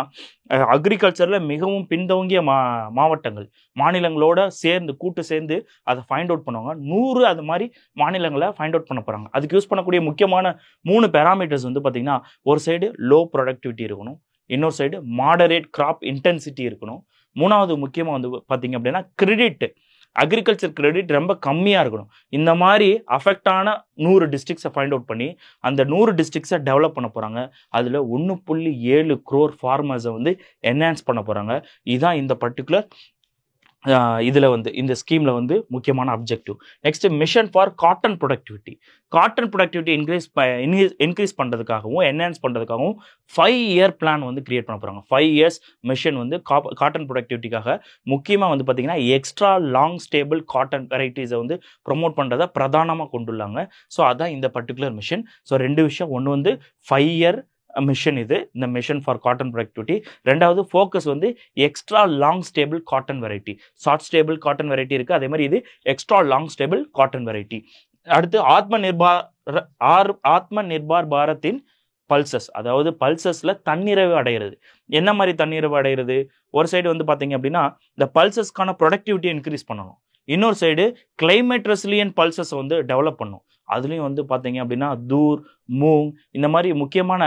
அக்ரிகல்ச்சரில் மிகவும் பின்தங்கிய மாவட்டங்கள், மாநிலங்களோட கூட்டு சேர்ந்து அதை ஃபைண்ட் அவுட் பண்ணுவாங்க. 100 அது மாதிரி மாநிலங்களை ஃபைண்ட் அவுட் பண்ண போகிறாங்க. அதுக்கு யூஸ் பண்ணக்கூடிய முக்கியமான 3 பேராமீட்டர்ஸ் வந்து பார்த்தீங்கன்னா ஒரு சைடு லோ ப்ரொடக்டிவிட்டி இருக்கணும், இன்னொரு சைடு மாடரேட் கிராப் இன்டென்சிட்டி இருக்கணும், மூணாவது முக்கியமாக வந்து பார்த்தீங்க அப்படின்னா கிரெடிட், அக்ரிகல்ச்சர் கிரெடிட் ரொம்ப கம்மியாக இருக்கணும். இந்த மாதிரி அஃபெக்டான 100 டிஸ்ட்ரிக்ஸை ஃபைண்ட் அவுட் பண்ணி அந்த 100 டிஸ்ட்ரிக்ஸை டெவலப் பண்ண போகிறாங்க. அதில் 1.7 crore ஃபார்மர்ஸை வந்து என்ஹான்ஸ் பண்ண போகிறாங்க. இதுதான் இந்த பர்டிகுலர் இதில் வந்து இந்த ஸ்கீமில் வந்து முக்கியமான objective. Next mission for cotton productivity. Cotton productivity increase பண்ணுறதுக்காகவும் என்ஹான்ஸ் பண்ணுறதுக்காகவும் 5-year பிளான் வந்து கிரியேட் பண்ண போகிறாங்க. 5 years மிஷன் வந்து காட்டன் ப்ரொடக்டிவிட்டிக்காக முக்கியமாக வந்து பார்த்திங்கன்னா எக்ஸ்ட்ரா லாங் ஸ்டேபிள் காட்டன் வெரைட்டிஸை வந்து ப்ரொமோட் பண்ணுறதை பிரதானமாக கொண்டுள்ளாங்க. ஸோ அதான் இந்த பர்டிகுலர் மிஷன். ஸோ 2 விஷயம், ஒன்று வந்து 5-year மிஷன், இது இந்த மிஷன் ஃபார் காட்டன் ப்ரொடக்டிவிட்டி. ரெண்டாவது ஃபோக்கஸ் வந்து extra long staple cotton variety. Short stable cotton variety இருக்குது, அதே மாதிரி இது extra long staple cotton variety. அடுத்து ஆத்ம நிர்பார் பாரத்தின் பல்சஸ், அதாவது பல்சஸில் தன்னிறைவு அடைகிறது. என்ன மாதிரி தன்னிறைவு அடைகிறது? ஒரு சைடு வந்து பார்த்தீங்க அப்படின்னா இந்த பல்சஸ்க்கான ப்ரொடக்டிவிட்டியை இன்க்ரீஸ் பண்ணணும், இன்னொரு சைடு கிளைமேட் ரெசிலியன்ட் பல்சஸை வந்து டெவலப் பண்ணும். அதுலேயும் வந்து பார்த்தீங்க அப்படின்னா தூர், மூங், இந்த மாதிரி முக்கியமான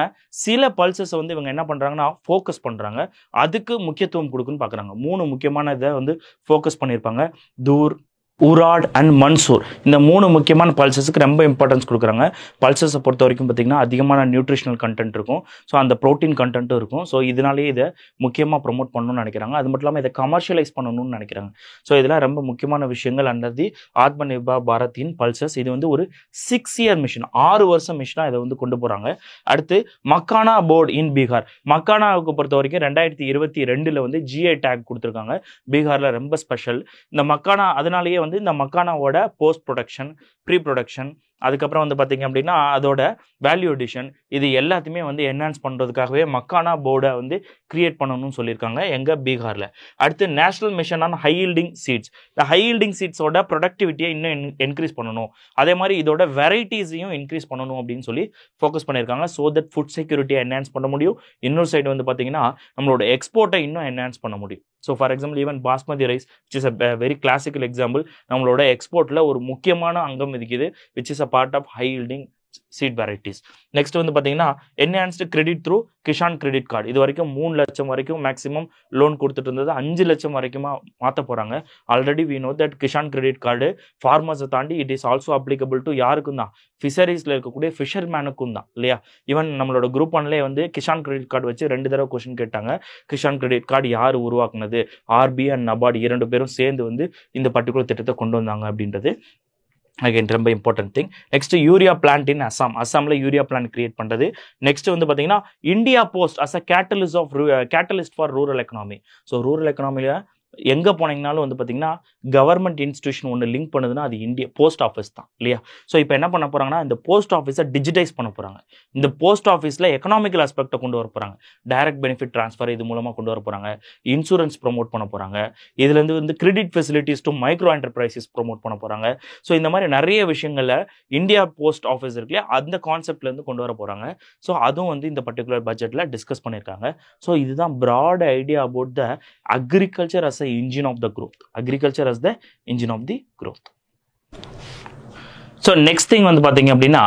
சில பல்சஸை வந்து இவங்க என்ன பண்ணுறாங்கன்னா ஃபோக்கஸ் பண்ணுறாங்க, அதுக்கு முக்கியத்துவம் கொடுக்குன்னு பார்க்குறாங்க. 3 முக்கியமான இதை வந்து ஃபோக்கஸ் பண்ணியிருப்பாங்க. தூர், உராட் அண்ட் மன்சூர், இந்த 3 முக்கியமான பல்சஸுக்கு ரொம்ப இம்பார்ட்டன்ஸ் கொடுக்குறாங்க. பல்சஸை பொறுத்த வரைக்கும் பார்த்திங்கன்னா அதிகமான நியூட்ரிஷனல் கண்டென்ட் இருக்கும், ஸோ அந்த ப்ரோட்டீன் கண்டென்ட்டும் இருக்கும். ஸோ இதனாலேயே இதை முக்கியமாக ப்ரொமோட் பண்ணணும்னு நினைக்கிறாங்க. அது மட்டும் இல்லாமல் இதை கமர்ஷியலைஸ் பண்ணணும்னு நினைக்கிறாங்க. ஸோ இதெல்லாம் ரொம்ப முக்கியமான விஷயங்கள் under the Atma Nirbhar பாரத்தின் pulses. இது வந்து ஒரு 6-year மிஷன், 6 வருஷம் மிஷனாக இதை வந்து கொண்டு போகிறாங்க. அடுத்து மக்கானா போர்டு இன் பீகார். மக்கானாவுக்கு பொறுத்த வரைக்கும் 2022 வந்து GI டேக் கொடுத்துருக்காங்க. பீகாரில் ரொம்ப ஸ்பெஷல் இந்த மக்கானா. அதனாலேயே வந்து இந்த மக்கானாவோட போஸ்ட் ப்ரொடக்ஷன், ப்ரீ ப்ரொடக்ஷன், அதுக்கப்புறம் வந்து பார்த்தீங்க அப்படின்னா அதோட வேல்யூ அடிஷன், இது எல்லாத்தையுமே வந்து என்ஹான்ஸ் பண்ணுறதுக்காகவே மக்கானா போர்டை வந்து கிரியேட் பண்ணணும்னு சொல்லியிருக்காங்க எங்கள் பீகாரில். அடுத்து national mission on high yielding seeds. இந்த ஹை ஈல்டிங் சீட்ஸோட ப்ரொடக்டிவிட்டியை இன்னும் இன்க்ரீஸ் பண்ணணும், அதே மாதிரி இதோட வெரைட்டிஸையும் இன்க்ரீஸ் பண்ணணும் அப்படின்னு சொல்லி ஃபோக்கஸ் பண்ணியிருக்காங்க. ஸோ தட் ஃபுட் செக்யூரிட்டியை என்ஹான்ஸ் பண்ண முடியும். இன்னொரு சைடு வந்து பார்த்தீங்கன்னா நம்மளோட எக்ஸ்போர்ட்டை இன்னும் என்ஹான்ஸ் பண்ண முடியும். So for example even basmati rice which is a very classical example, நம்மளோட எக்ஸ்போர்ட்டில் ஒரு முக்கியமான அங்கம் இருக்குது which is a part of high yielding seed varieties. Next வந்து பார்த்தீங்கன்னா enhanced credit through Kisan credit card. இது வரைக்கும் 3 லட்சம் வரைக்கும் மேக்ஸிமம் லோன் கொடுத்துட்டு இருந்தது 5 லட்சம் வரைக்கும் மாற்ற போகிறாங்க. Already we know that Kisan credit card ஃபார்மர்ஸை தாண்டி it is also applicable to யாருக்கும் தான், ஃபிஷரிஸில் இருக்கக்கூடிய ஃபிஷர்மேனுக்கும் தான் இல்லையா. ஈவன் நம்மளோட குரூப் 1லே வந்து கிஷான் கிரெடிட் கார்டு வச்சு 2 தடவை கொஸ்டின் கேட்டாங்க. கிஷான் கிரெடிட் கார்டு யார் உருவாக்குனது? RBI அண்ட் NABARD 2 பேரும் சேர்ந்து வந்து இந்த பர்டிகுலர் திட்டத்தை கொண்டு வந்தாங்க அப்படின்றது அகைன் ரொம்ப important thing. Next urea plant in Assam. அசாமில் யூரியா பிளான்ட் கிரியேட் பண்ணுறது. நெக்ஸ்ட் வந்து பார்த்தீங்கன்னா India post as a catalyst for rural economy. So rural எக்கனாமியில் எங்கே போனீங்கனாலும் வந்து பார்த்தீங்கன்னா கவர்மெண்ட் இன்ஸ்டியூஷன் ஒன்று லிங்க் பண்ணுதுன்னா அது இந்தியா போஸ்ட் ஆஃபீஸ் தான் இல்லையா. ஸோ இப்போ என்ன பண்ண போகிறாங்கன்னா இந்த போஸ்ட் ஆஃபீஸை டிஜிட்டைஸ் பண்ண போகிறாங்க. இந்த போஸ்ட் ஆஃபீஸில் எக்கனாமிக்கல் ஆஸ்பெக்டை கொண்டு வர போகிறாங்க. டைரக்ட் பெனிஃபிட் ட்ரான்ஸ்ஃபர் இது மூலமாக கொண்டு வர போகிறாங்க. இன்சூரன்ஸ் ப்ரொமோட் பண்ண போகிறாங்க. இதுலேருந்து வந்து credit facilities to micro enterprises promote பண்ண போகிறாங்க. ஸோ இந்த மாதிரி நிறைய விஷயங்களில் இந்தியா போஸ்ட் ஆஃபீஸ் இருக்கு இல்லையா, அந்த கான்செப்ட்லேருந்து கொண்டு வர போகிறாங்க. ஸோ அதுவும் வந்து இந்த பர்டிகுலர் பட்ஜெட்டில் டிஸ்கஸ் பண்ணியிருக்காங்க. ஸோ இதுதான் broad idea about the agriculture as a engine of the growth. Agriculture as the engine of the growth. So next thing வந்து பாத்தீங்க அப்படின்னா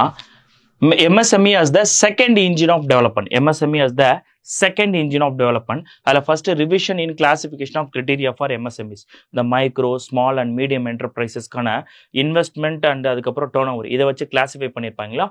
MSME as the second engine of development. MSME as the second engine of development. அதில் first revision in classification of criteria for MSMEs. The micro, small and medium enterprisesக்கான investment and அதுக்கப்புறம் turnover இதை வச்சு classify பண்ணியிருப்பாங்களா.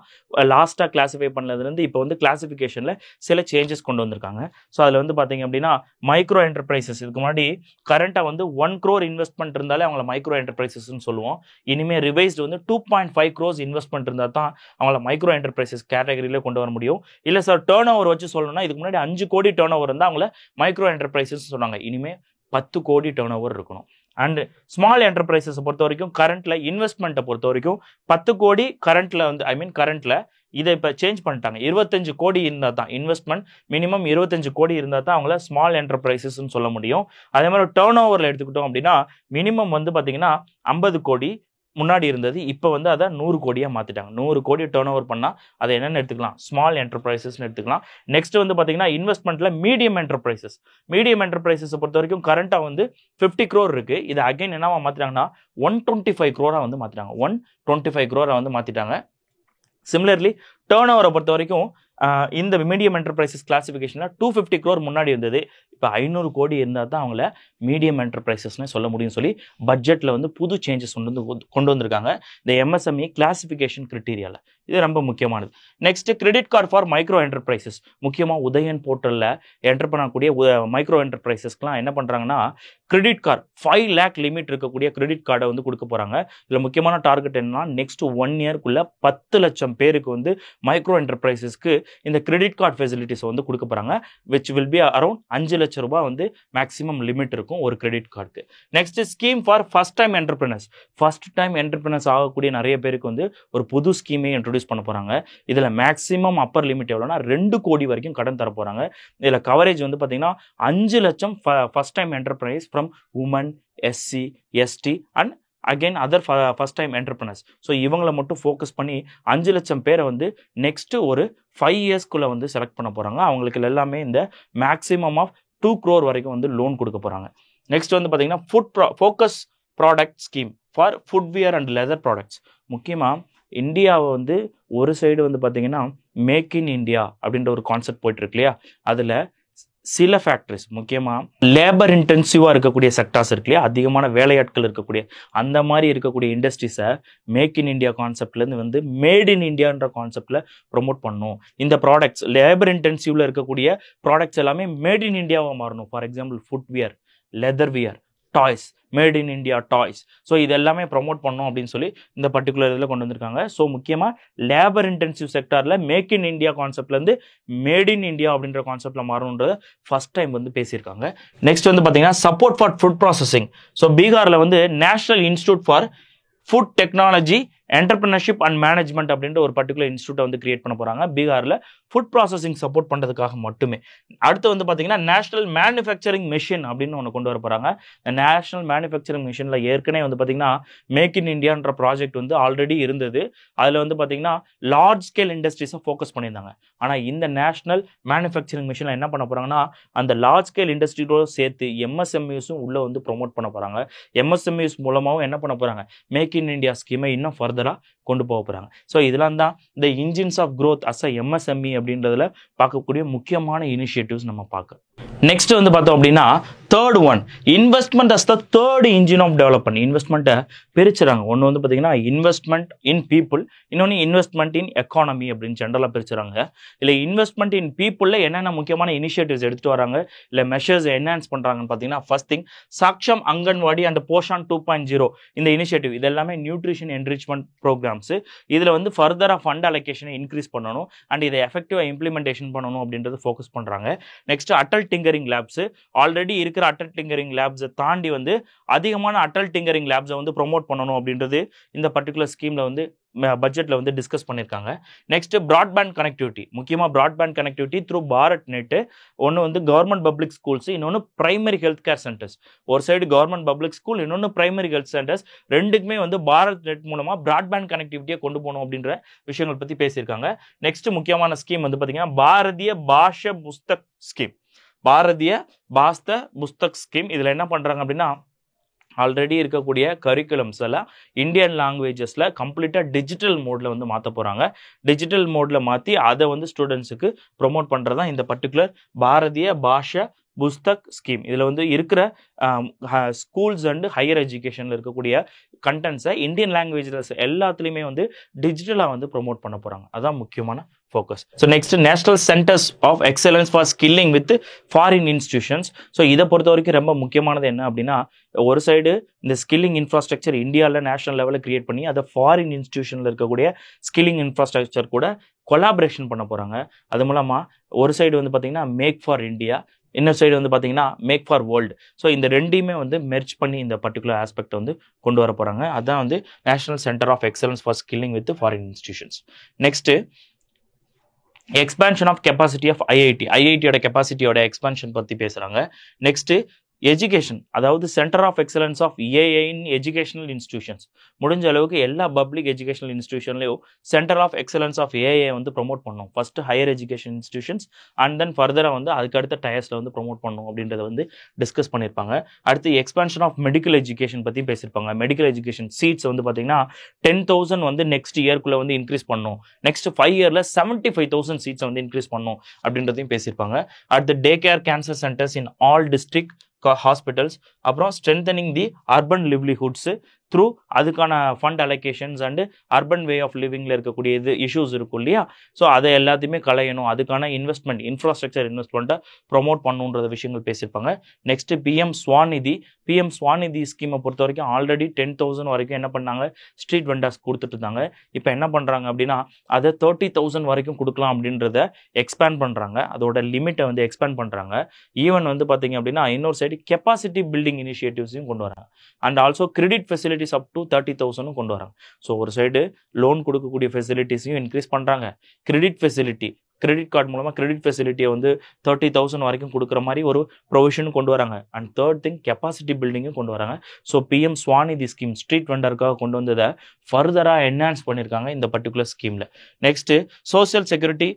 லாஸ்ட்டாக classify பண்ணதுலேருந்து இப்போ வந்து கிளாஸிஃபிகேஷனில் சில changes கொண்டு வந்திருக்காங்க. ஸோ அதில் வந்து பார்த்தீங்க அப்படின்னா மைக்ரோ என்டர்பிரைசஸ் இதுக்கு முன்னாடி கரண்ட்டாக வந்து 1 crore இன்வெஸ்ட்மெண்ட் இருந்தாலே அவங்கள மைக்ரோ என்டர்பிரைசஸ்ன்னு சொல்லுவோம். இனிமேல் ரிவைஸ்டு வந்து 2.5 crores இன்வெஸ்ட்மெண்ட் இருந்தால் தான் அவங்கள மைக்ரோ என்டர்பிரைசஸ் கேட்டகரியில் கொண்டு வர முடியும். இல்லை சார் டேர்ன் ஓவர் வச்சு சொல்லணும்னா இதுக்கு முன்னாடி 5 கோடி டேர்ன் ஓவர் இருந்தால் அவங்கள மைக்ரோ என்டர்பிரைசஸ் சொன்னாங்க. இனிமேல் 10 கோடி டேர்ன் ஓவர் இருக்கணும். அண்ட் ஸ்மால் என்டர்பிரைசஸை பொறுத்த வரைக்கும் கரண்ட்ல இன்வெஸ்ட்மெண்ட்டை பொறுத்த வரைக்கும் 10 கோடி கரண்ட்ல வந்து கரண்ட்ல இதை இப்போ சேஞ்ச் பண்ணிட்டாங்க. 25 கோடி இருந்தால் தான் இன்வெஸ்ட்மெண்ட் மினிமம் 25 கோடி இருந்தால் தான் அவங்கள ஸ்மால் என்டர்பிரைசஸ்ன்னு சொல்ல முடியும். அதே மாதிரி டேர்ன் ஓவரில் எடுத்துக்கிட்டோம் அப்படின்னா மினிமம் வந்து பார்த்தீங்கன்னா 50 கோடி முன்னாடி இருந்தது. இப்போ வந்து அதை 100 கோடியாக மாற்றிட்டாங்க. 100 கோடி டேர்ன் ஓவர் பண்ணால் அதை என்னென்னு எடுத்துக்கலாம், ஸ்மால் என்டர்பிரைசஸ்ன்னு எடுத்துக்கலாம். நெக்ஸ்ட் வந்து பார்த்தீங்கன்னா இன்வெஸ்ட்மெண்ட்டில் மீடியம் என்டர்பிரைசஸை பொறுத்த வரைக்கும் கரண்ட்டாக வந்து 50 crore இருக்குது. இதை அகைன் என்னவா மாற்றிட்டாங்கன்னா 125 crore வந்து மாற்றிட்டாங்க. 125 crore வந்து மாற்றிட்டாங்க. சிமிலர்லி டேர்ன் ஓவரை பொறுத்த வரைக்கும் இந்த மீடியம் என்டர்பிரைசஸ் கிளாசிஃபிகேஷனில் 250 crore முன்னாடி இருந்தது. இப்போ 500 கோடி இருந்தால் தான் அவங்கள மீடியம் என்டர்பிரைசஸ்னு சொல்ல முடியும்னு சொல்லி பட்ஜெட்டில் வந்து புது சேஞ்சஸ் கொண்டு வந்திருக்காங்க இந்த MSME கிளாசிஃபிகேஷன் கிரிட்டீரியாவில். இது ரொம்ப முக்கியமானது. Next credit card for micro enterprises. முக்கியமாக உதயன் போர்ட்டலில் என்டர் பண்ணக்கூடிய மைக்ரோ என்டர்பிரைசஸ்க்குலாம் என்ன பண்ணுறாங்கன்னா கிரெடிட் கார்டு 5 lakh லிமிட் இருக்கக்கூடிய கிரெடிட் கார்டை வந்து கொடுக்க போகிறாங்க. இதில் முக்கியமான டார்கெட் என்னன்னா நெக்ஸ்ட் 1 yearக்குள்ள 10 லட்சம் பேருக்கு வந்து மைக்ரோ என்டர்பிரைசஸ்க்கு இந்த கிரெடிட் கார்டு ஃபெசிலிட்டிஸ் வந்து கொடுக்க போகிறாங்க. விச் வில் பி அரௌண்ட் 5 லட்சம் ரூபாய் வந்து மேக்ஸிமம் லிமிட் இருக்கும் ஒரு கிரெடிட் கார்டுக்கு. Next scheme for first time entrepreneurs ஆகக்கூடிய நிறைய பேருக்கு வந்து ஒரு புது ஸ்கீமே இன்ட்ரோடியூஸ் பண்ண போகிறாங்க. இதில் மேக்ஸிமம் அப்பர் லிமிட் எவ்வளோனா 2 கோடி வரைக்கும் கடன் தர போகிறாங்க. இதில் கவரேஜ் வந்து பார்த்தீங்கன்னா 5 லட்சம் first time enterprise from women, SC, ST and again other first time entrepreneurs. So இவங்களை மட்டும் ஃபோக்கஸ் பண்ணி 5 லட்சம் பேரை வந்து நெக்ஸ்ட் ஒரு 5 yearsக்குள்ளே வந்து செலக்ட் பண்ண போகிறாங்க. அவங்களுக்கு எல்லாமே இந்த மேக்ஸிமம் ஆஃப் 2 crore வரைக்கும் வந்து லோன் கொடுக்க போகிறாங்க. நெக்ஸ்ட் வந்து பார்த்தீங்கன்னா focus product scheme for footwear and leather products. முக்கியமாக இந்தியாவை வந்து ஒரு சைடு வந்து பார்த்தீங்கன்னா மேக் இன் இந்தியா அப்படின்ற ஒரு கான்செப்ட் போயிட்டு இருக்கு இல்லையா, அதில் சில ஃபேக்டரிஸ் முக்கியமாக லேபர் இன்டென்சிவாக இருக்கக்கூடிய செக்டார்ஸ் இருக்கு இல்லையா, அதிகமான வேலையாட்கள் இருக்கக்கூடிய அந்த மாதிரி இருக்கக்கூடிய இண்டஸ்ட்ரீஸை மேக் இன் இந்தியா கான்செப்ட்லேருந்து வந்து மேட் இன் இந்தியான்ற கான்செப்டில் ப்ரொமோட் பண்ணணும். இந்த ப்ராடக்ட்ஸ் லேபர் இன்டென்சிவில் இருக்கக்கூடிய ப்ராடக்ட்ஸ் எல்லாமே மேட் இன் இந்தியாவாக மாறணும். For example footwear, leather wear, toys, mat in India toys. So இது எல்லாமே ப்ரொமோட் பண்ணணும் அப்படின்னு சொல்லி இந்த பர்டிகுலர் இதில் கொண்டு வந்திருக்காங்க. ஸோ முக்கியமாக லேபர் இன்டென்சிவ் செக்டாரில் மேக் இன் இந்தியா கான்செப்ட்லேருந்து மேட் இன் இந்தியா அப்படின்ற கான்செப்டில் மாறணுன்றத ஃபர்ஸ்ட் டைம் வந்து பேசியிருக்காங்க. நெக்ஸ்ட் வந்து பார்த்தீங்கன்னா support for food processing. So பீகாரில் வந்து national institute for food technology entrepreneurship and management அப்படின்ற ஒரு பர்டிகுலர் இன்ஸ்டியூட்டை வந்து கிரியேட் பண்ண போகிறாங்க பீகாரில் ஃபுட் ப்ராசஸிங் சப்போர்ட் பண்ணுறதுக்காக மட்டுமே. அடுத்து வந்து பார்த்தீங்கன்னா நேஷனல் மேனுஃபேக்சரிங் மிஷன் அப்படின்னு ஒன்று கொண்டு வர போகிறாங்க. இந்த நேஷனல் மேனுஃபேக்சரிங் மிஷனில் ஏற்கனவே வந்து பார்த்தீங்கன்னா மேக் இன் இந்தியான்ற ப்ராஜெக்ட் வந்து ஆல்ரெடி இருந்தது. அதில் வந்து பார்த்தீங்கன்னா லார்ஜ் ஸ்கேல் இண்டஸ்ட்ரீஸை ஃபோக்கஸ் பண்ணியிருந்தாங்க. ஆனால் இந்த நேஷனல் மேனுஃபேக்சரிங் மிஷனில் என்ன பண்ண போகிறாங்கன்னா அந்த லார்ஜ் ஸ்கேல் இண்டஸ்ட்ரியோடு சேர்த்து MSMEஸும் உள்ளே வந்து ப்ரொமோட் பண்ண போகிறாங்க. MSMEஸ் மூலமாகவும் என்ன பண்ண போகிறாங்க மேக் இன் இந்தியா ஸ்கீமை இன்னும் ஃபர்தராக கொண்டு போக போகிறாங்க. ஸோ இதெல்லாம் தான் இந்த engines of growth as a MSME அப்படின்றதுல பார்க்கக்கூடிய முக்கியமான இனிஷியேட்டிவ்ஸ் நம்ம பார்க்க. நெக்ஸ்ட் வந்து பார்த்தோம் அப்படின்னா third one investment as the third engine of development. இன்வெஸ்ட்மெண்ட்டை பிரிச்சுறாங்க. ஒன்று வந்து பார்த்தீங்கன்னா இன்வெஸ்ட்மெண்ட் இன் பீப்புள், இன்னொன்று இன்வெஸ்ட்மெண்ட் இன் எக்கானமி அப்படின்னு ஜென்ரலாக பிரிச்சுறாங்க. இல்லை இன்வெஸ்ட்மெண்ட் இன் பீப்புளில் என்னென்ன முக்கியமான இனிஷியேட்டிவ்ஸ் எடுத்துகிட்டு வராங்க, இல்லை மெஷர்ஸ் என்ஹான்ஸ் பண்ணுறாங்கன்னு பார்த்தீங்கன்னா first thing Saksham anganwadi and Poshan 2.0 இந்த இனிஷியேட்டிவ் இது எல்லாமே நியூட்ரிஷன் என்ரிச்மெண்ட் ப்ரோக்ராம்ஸ். இதில் வந்து ஃபர்தராக ஃபண்ட் அலோகேஷனை இன்க்ரீஸ் பண்ணணும் அண்ட் இதை எஃபெக்டிவாக இம்ப்ளிமெண்டேஷன் பண்ணணும் அப்படின்றது ஃபோக்கஸ் பண்ணுறாங்க. Next Atal tinkering labs already இருக்கிற இருக்கிற அட்டல் டிங்கரிங் லேப்ஸை தாண்டி வந்து அதிகமான அட்டல் டிங்கரிங் லேப்ஸை வந்து ப்ரொமோட் பண்ணணும் அப்படின்றது இந்த பர்டிகுலர் ஸ்கீமில் வந்து பட்ஜெட்டில் வந்து டிஸ்கஸ் பண்ணியிருக்காங்க. நெக்ஸ்ட் ப்ராட்பேண்ட் கனெக்டிவிட்டி, முக்கியமாக broadband connectivity through Bharat net. ஒன்று வந்து கவர்மெண்ட் பப்ளிக் ஸ்கூல்ஸ், இன்னொன்று பிரைமரி ஹெல்த் கேர் சென்டர்ஸ். ஒரு சைடு கவர்மெண்ட் பப்ளிக் ஸ்கூல், இன்னொன்று பிரைமரி ஹெல்த் சென்டர்ஸ். ரெண்டுக்குமே வந்து பாரத் நெட் மூலமாக ப்ராட்பேண்ட் கனெக்டிவிட்டியை கொண்டு போகணும் அப்படின்ற விஷயங்கள் பற்றி பேசியிருக்காங்க. நெக்ஸ்ட் முக்கியமான ஸ்கீம் வந்து பார்த்தீங்கன்னா பாரதிய பாஷ புஸ்தக் ஸ்கீம். பாரதிய பாஸ்த புஸ்தக் ஸ்கீம். இதில் என்ன பண்ணுறாங்க அப்படின்னா ஆல்ரெடி இருக்கக்கூடிய கரிக்குலம்ஸ் எல்லாம் இந்தியன் லாங்குவேஜஸில் கம்ப்ளீட்டாக டிஜிட்டல் மோடில் வந்து மாற்ற போகிறாங்க. டிஜிட்டல் மோடில் மாற்றி அதை வந்து ஸ்டூடெண்ட்ஸுக்கு ப்ரொமோட் பண்ணுறது தான் இந்த பர்டிகுலர் பாரதிய பாஷா புஸ்தக் ஸ்கீம். இதில் வந்து இருக்கிற ஸ்கூல்ஸ் அண்ட் ஹையர் எஜுகேஷனில் இருக்கக்கூடிய கண்டென்ட்ஸை இந்தியன் லாங்குவேஜஸ் எல்லாத்துலேயுமே வந்து டிஜிட்டலாக வந்து ப்ரொமோட் பண்ண போகிறாங்க. அதான் முக்கியமான focus. So next national centres of excellence for skilling with foreign institutions. So இதை பொறுத்த வரைக்கும் ரொம்ப முக்கியமானது என்ன அப்படின்னா, ஒரு சைடு இந்த ஸ்கில்லிங் இன்ஃப்ராஸ்ட்ரக்சர் இந்தியாவில் நேஷனல் லெவலில் கிரியேட் பண்ணி அதை ஃபாரின் இன்ஸ்டிடியூஷனில் இருக்கக்கூடிய ஸ்கில்லிங் இன்ஃப்ராஸ்ட்ரக்சர் கூட கொலாபரேஷன் பண்ண போகிறாங்க. அது மூலமாக ஒரு சைடு வந்து பார்த்தீங்கன்னா மேக் ஃபார் இந்தியா, இன்னொரு சைடு வந்து பார்த்தீங்கன்னா மேக் ஃபார் வேர்ல்டு. ஸோ இந்த ரெண்டையுமே வந்து மெர்ஜ் பண்ணி இந்த பர்டிகுலர் ஆஸ்பெக்ட் வந்து கொண்டு வர போகிறாங்க. அதுதான் வந்து national centre of excellence for skilling with foreign institutions. Next expansion of capacity of ஐஐடியோட கெப்பாசிட்டியோட எக்ஸ்பான்ஷன் பற்றி பேசுகிறாங்க. நெக்ஸ்ட்டு எஜுகேஷன், அதாவது centre of excellence of AI in educational institutions. முடிஞ்ச அளவுக்கு எல்லா பப்ளிக் எஜுகேஷனல் இன்ஸ்டிடியூஷன்லையும் centre of excellence of AI வந்து ப்ரொமோட் பண்ணணும். First higher education institutions and then ஃபர்தராக வந்து அதுக்கடுத்த டயர்ஸில் வந்து ப்ரொமோட் பண்ணணும் அப்படின்றத வந்து டிஸ்கஸ் பண்ணியிருப்பாங்க. அடுத்து எக்ஸ்பான்ஷன் ஆஃப் மெடிக்கல் எஜுகேஷன் பற்றி பேசியிருப்பாங்க. மெடிக்கல் எஜுகேஷன் சீட்ஸ் வந்து பார்த்தீங்கன்னா 10,000 வந்து நெக்ஸ்ட் இயர்க்குள்ளே வந்து இன்க்ரீஸ் பண்ணணும். நெக்ஸ்ட் 5 இயரில் 75,000 சீட்ஸை வந்து இன்க்ரீஸ் பண்ணணும் அப்படின்றதையும் பேசியிருப்பாங்க. அடுத்து day care cancer centres in all district hospitals. அப்புறம் strengthening the urban livelihoods through அதுக்கான fund allocations and urban way of லிவிங்கில் இருக்கக்கூடிய இது இஷ்யூஸ் இருக்கும் இல்லையா. ஸோ அதை எல்லாத்தையுமே களையணும், அதுக்கான இன்வெஸ்ட்மெண்ட் இன்ஃப்ராஸ்ட்ரக்சர் இன்வெஸ்ட்மெண்ட்டை ப்ரொமோட் பண்ணுன்றத விஷயங்கள் பேசியிருப்பாங்க. நெக்ஸ்ட் பிஎம் ஸ்வாநிதி ஸ்கீமை பொறுத்த வரைக்கும் ஆல்ரெடி 10,000 வரைக்கும் என்ன பண்ணாங்க, ஸ்ட்ரீட் வெண்டர்ஸ் கொடுத்துட்டு இருந்தாங்க. இப்போ என்ன பண்ணுறாங்க அப்படின்னா அதை 30,000 வரைக்கும் கொடுக்கலாம் அப்படின்றத எக்ஸ்பேண்ட் பண்ணுறாங்க. அதோட லிமிட்டை வந்து எக்ஸ்பேண்ட் பண்ணுறாங்க. ஈவன் வந்து பார்த்தீங்க அப்படின்னா இன்னொரு சைடு கெப்பாசிட்டி பில்டிங் இனிஷியேட்டிவ்ஸையும் கொண்டு வராங்க. And also credit facilities up to 30,000 கொண்டு வராங்க. ஸோ ஒரு சைடு லோன் கொடுக்கக்கூடிய ஃபெசிலிட்டிஸையும் இன்க்ரீஸ் பண்ணுறாங்க. கிரெடிட் கார்டு மூலமாக கிரெடிட் ஃபெசிலிட்டியை வந்து 30,000 வரைக்கும் கொடுக்குற மாதிரி ஒரு ப்ரொவிஷனும் கொண்டு வராங்க. அண்ட் தேர்ட் திங் கெப்பாசிட்டி பில்டிங்கும் கொண்டு வராங்க. So PM Svanidhi scheme street வெண்டருக்காக கொண்டு வந்ததை ஃபர்தராக என்ஹான்ஸ் பண்ணியிருக்காங்க இந்த பர்டிகுலர் ஸ்கீமில். Next social security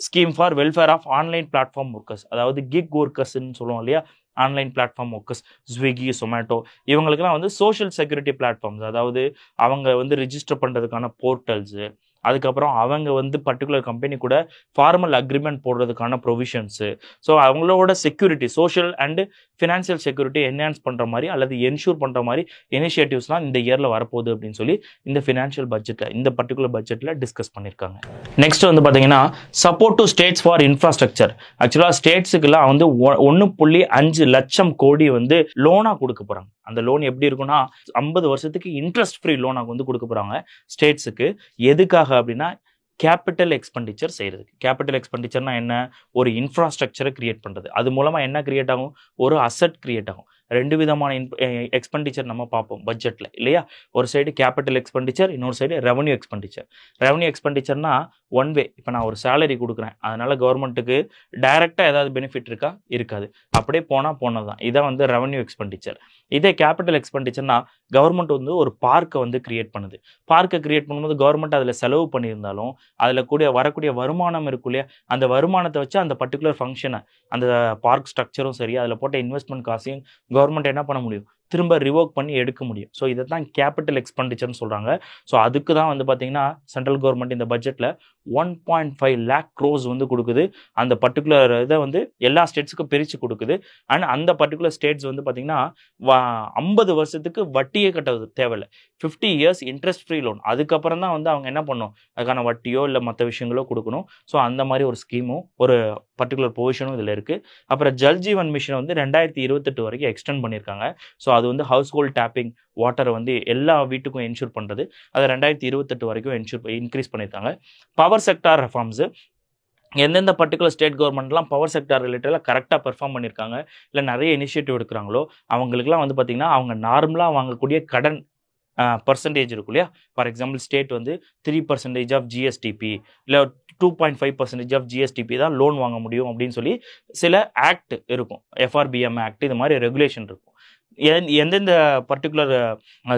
scheme for welfare of online platform workers, அதாவது கிக் ஒர்க்கர்ஸ்ன்னு சொல்லுவோம் இல்லையா, online platform workers, Swiggy, Zomato, இவங்களுக்குலாம் வந்து சோஷியல் செக்யூரிட்டி பிளாட்ஃபார்ம்ஸ், அதாவது அவங்க வந்து ரிஜிஸ்டர் பண்ணுறதுக்கான போர்ட்டல்ஸு, அதுக்கப்புறம் அவங்க வந்து பர்டிகுலர் கம்பெனி கூட ஃபார்மல் அக்ரிமெண்ட் போடுறதுக்கான ப்ரொவிஷன்ஸு. ஸோ அவங்களோட security social and financial security enhance பண்ணுற மாதிரி அல்லது என்ஷூர் பண்ணுற மாதிரி இனிஷியேட்டிவ்ஸ்லாம் இந்த இயரில் வரப்போகுது அப்படின்னு சொல்லி இந்த ஃபினான்ஷியல் பட்ஜெட்டில் இந்த பர்டிகுலர் பட்ஜெட்டில் டிஸ்கஸ் பண்ணியிருக்காங்க. நெக்ஸ்ட் வந்து பார்த்தீங்கன்னா support to states for infrastructure. ஆக்சுவலாக ஸ்டேட்ஸுக்கெல்லாம் வந்து 1.5 லட்சம் கோடி வந்து லோனாக கொடுக்க போகிறாங்க. அந்த லோன் எப்படி இருக்குன்னா 50 வருஷத்துக்கு இன்ட்ரெஸ்ட் ஃப்ரீ லோனாக வந்து கொடுக்க போகிறாங்க ஸ்டேட்ஸுக்கு. எதுக்காக அப்படின்னா கேபிட்டல் எக்ஸ்பெண்டிச்சர் செய்யறதுக்கு. கேபிட்டல் எக்ஸ்பெண்டிச்சர்னா என்ன, ஒரு இன்ஃப்ராஸ்ட்ரக்சரை கிரியேட் பண்ணுறது. அது மூலமாக என்ன கிரியேட் ஆகும், ஒரு அசட் கிரியேட் ஆகும். ரெண்டு விதமான எக்ஸ்பெண்டிச்சர் நம்ம பார்ப்போம் பட்ஜெட்டில் இல்லையா. ஒரு சைடு கேபிட்டல் எக்ஸ்பெண்டிச்சர், இன்னொரு சைடு ரெவன்யூ எக்ஸ்பெண்டிச்சர். ரெவன்யூ எக்ஸ்பெண்டிச்சர்னா ஒன் வே, இப்போ நான் ஒரு சேலரி கொடுக்குறேன், அதனால கவர்மெண்ட்டுக்கு டைரெக்டாக ஏதாவது பெனிஃபிட் இருக்கா, இருக்காது, அப்படியே போனது தான். இதான் வந்து ரெவன்யூ எக்ஸ்பெண்டிச்சர். இதே கேபிட்டல் எக்ஸ்பெண்டிச்சர்னா கவர்மெண்ட் வந்து ஒரு பார்க்கை வந்து கிரியேட் பண்ணுது. பார்க்கை கிரியேட் பண்ணும்போது கவர்மெண்ட் அதில் செலவு பண்ணியிருந்தாலும் அதில் வரக்கூடிய வருமானம் இருக்கும் இல்லையா, அந்த வருமானத்தை வச்சு அந்த பர்டிகுலர் ஃபங்க்ஷனை, அந்த பார்க் ஸ்ட்ரக்சரும் சரி, அதில் போட்ட இன்வெஸ்ட்மெண்ட் காசையும் கவர்மெண்ட் என்ன பண்ண முடியும், திரும்ப ரிவோக் பண்ணி எடுக்க முடியும். ஸோ இதை தான் கேபிட்டல் எக்ஸ்பெண்டிச்சர்னு சொல்கிறாங்க. ஸோ அதுக்கு தான் வந்து பார்த்தீங்கன்னா சென்ட்ரல் கவர்மெண்ட் இந்த பட்ஜெட்டில் 1.5 lakh crores வந்து கொடுக்குது. அந்த பர்டிகுலர் இதை வந்து எல்லா ஸ்டேட்ஸுக்கும் பிரித்து கொடுக்குது. அண்ட் அந்த பர்டிகுலர் ஸ்டேட்ஸ் வந்து பார்த்தீங்கன்னா 50 வருஷத்துக்கு வட்டியே கட்ட தேவையில்லை. 50 years இன்ட்ரெஸ்ட் ஃப்ரீ லோன். அதுக்கப்புறம் தான் வந்து அவங்க என்ன பண்ணணும், அதுக்கான வட்டியோ இல்லை மற்ற விஷயங்களோ கொடுக்கணும். ஸோ அந்த மாதிரி ஒரு ஸ்கீமும் ஒரு பர்டிகுலர் பொசிஷனும் இதில் இருக்குது. அப்புறம் ஜல் ஜீவன் மிஷனை வந்து 2028 வரைக்கும் எக்ஸ்டெண்ட் பண்ணியிருக்காங்க. ஸோ அது வந்து ஹவுஸ் ஹோல்ட் டேப்பிங் வாட்டரை வந்து எல்லா வீட்டுக்கும் என்ஷூர் பண்ணுறது, அதை 2028 வரைக்கும் இன்க்ரீஸ் பண்ணியிருக்காங்க. பவர் செக்டார் ரெஃபார்ம்ஸு எந்தெந்த பர்டிகுலர் ஸ்டேட் கவர்மெண்ட்லாம் பவர் செக்டார் ரிலேட்டடாக கரெக்டாக பெர்ஃபார்ம் பண்ணியிருக்காங்க, இல்லை நிறைய இனிஷியேட்டிவ் எடுக்கிறாங்களோ அவங்களுக்குலாம் வந்து பார்த்திங்கன்னா அவங்க நார்மலாக வாங்கக்கூடிய கடன் பர்சன்டேஜ் இருக்கும் இல்லையா. ஃபார் எக்ஸாம்பிள் ஸ்டேட் வந்து 3% ஆஃப் ஜிஎஸ்டிபி இல்லை 2.5% ஆஃப் ஜிஎஸ்டிபி தான் லோன் வாங்க முடியும் அப்படின்னு சொல்லி சில ஆக்ட் இருக்கும், எஃப்ஆர்பிஎம் ஆக்ட், இது மாதிரி ரெகுலேஷன் இருக்கும். எந்தெந்த பர்டிகுலர்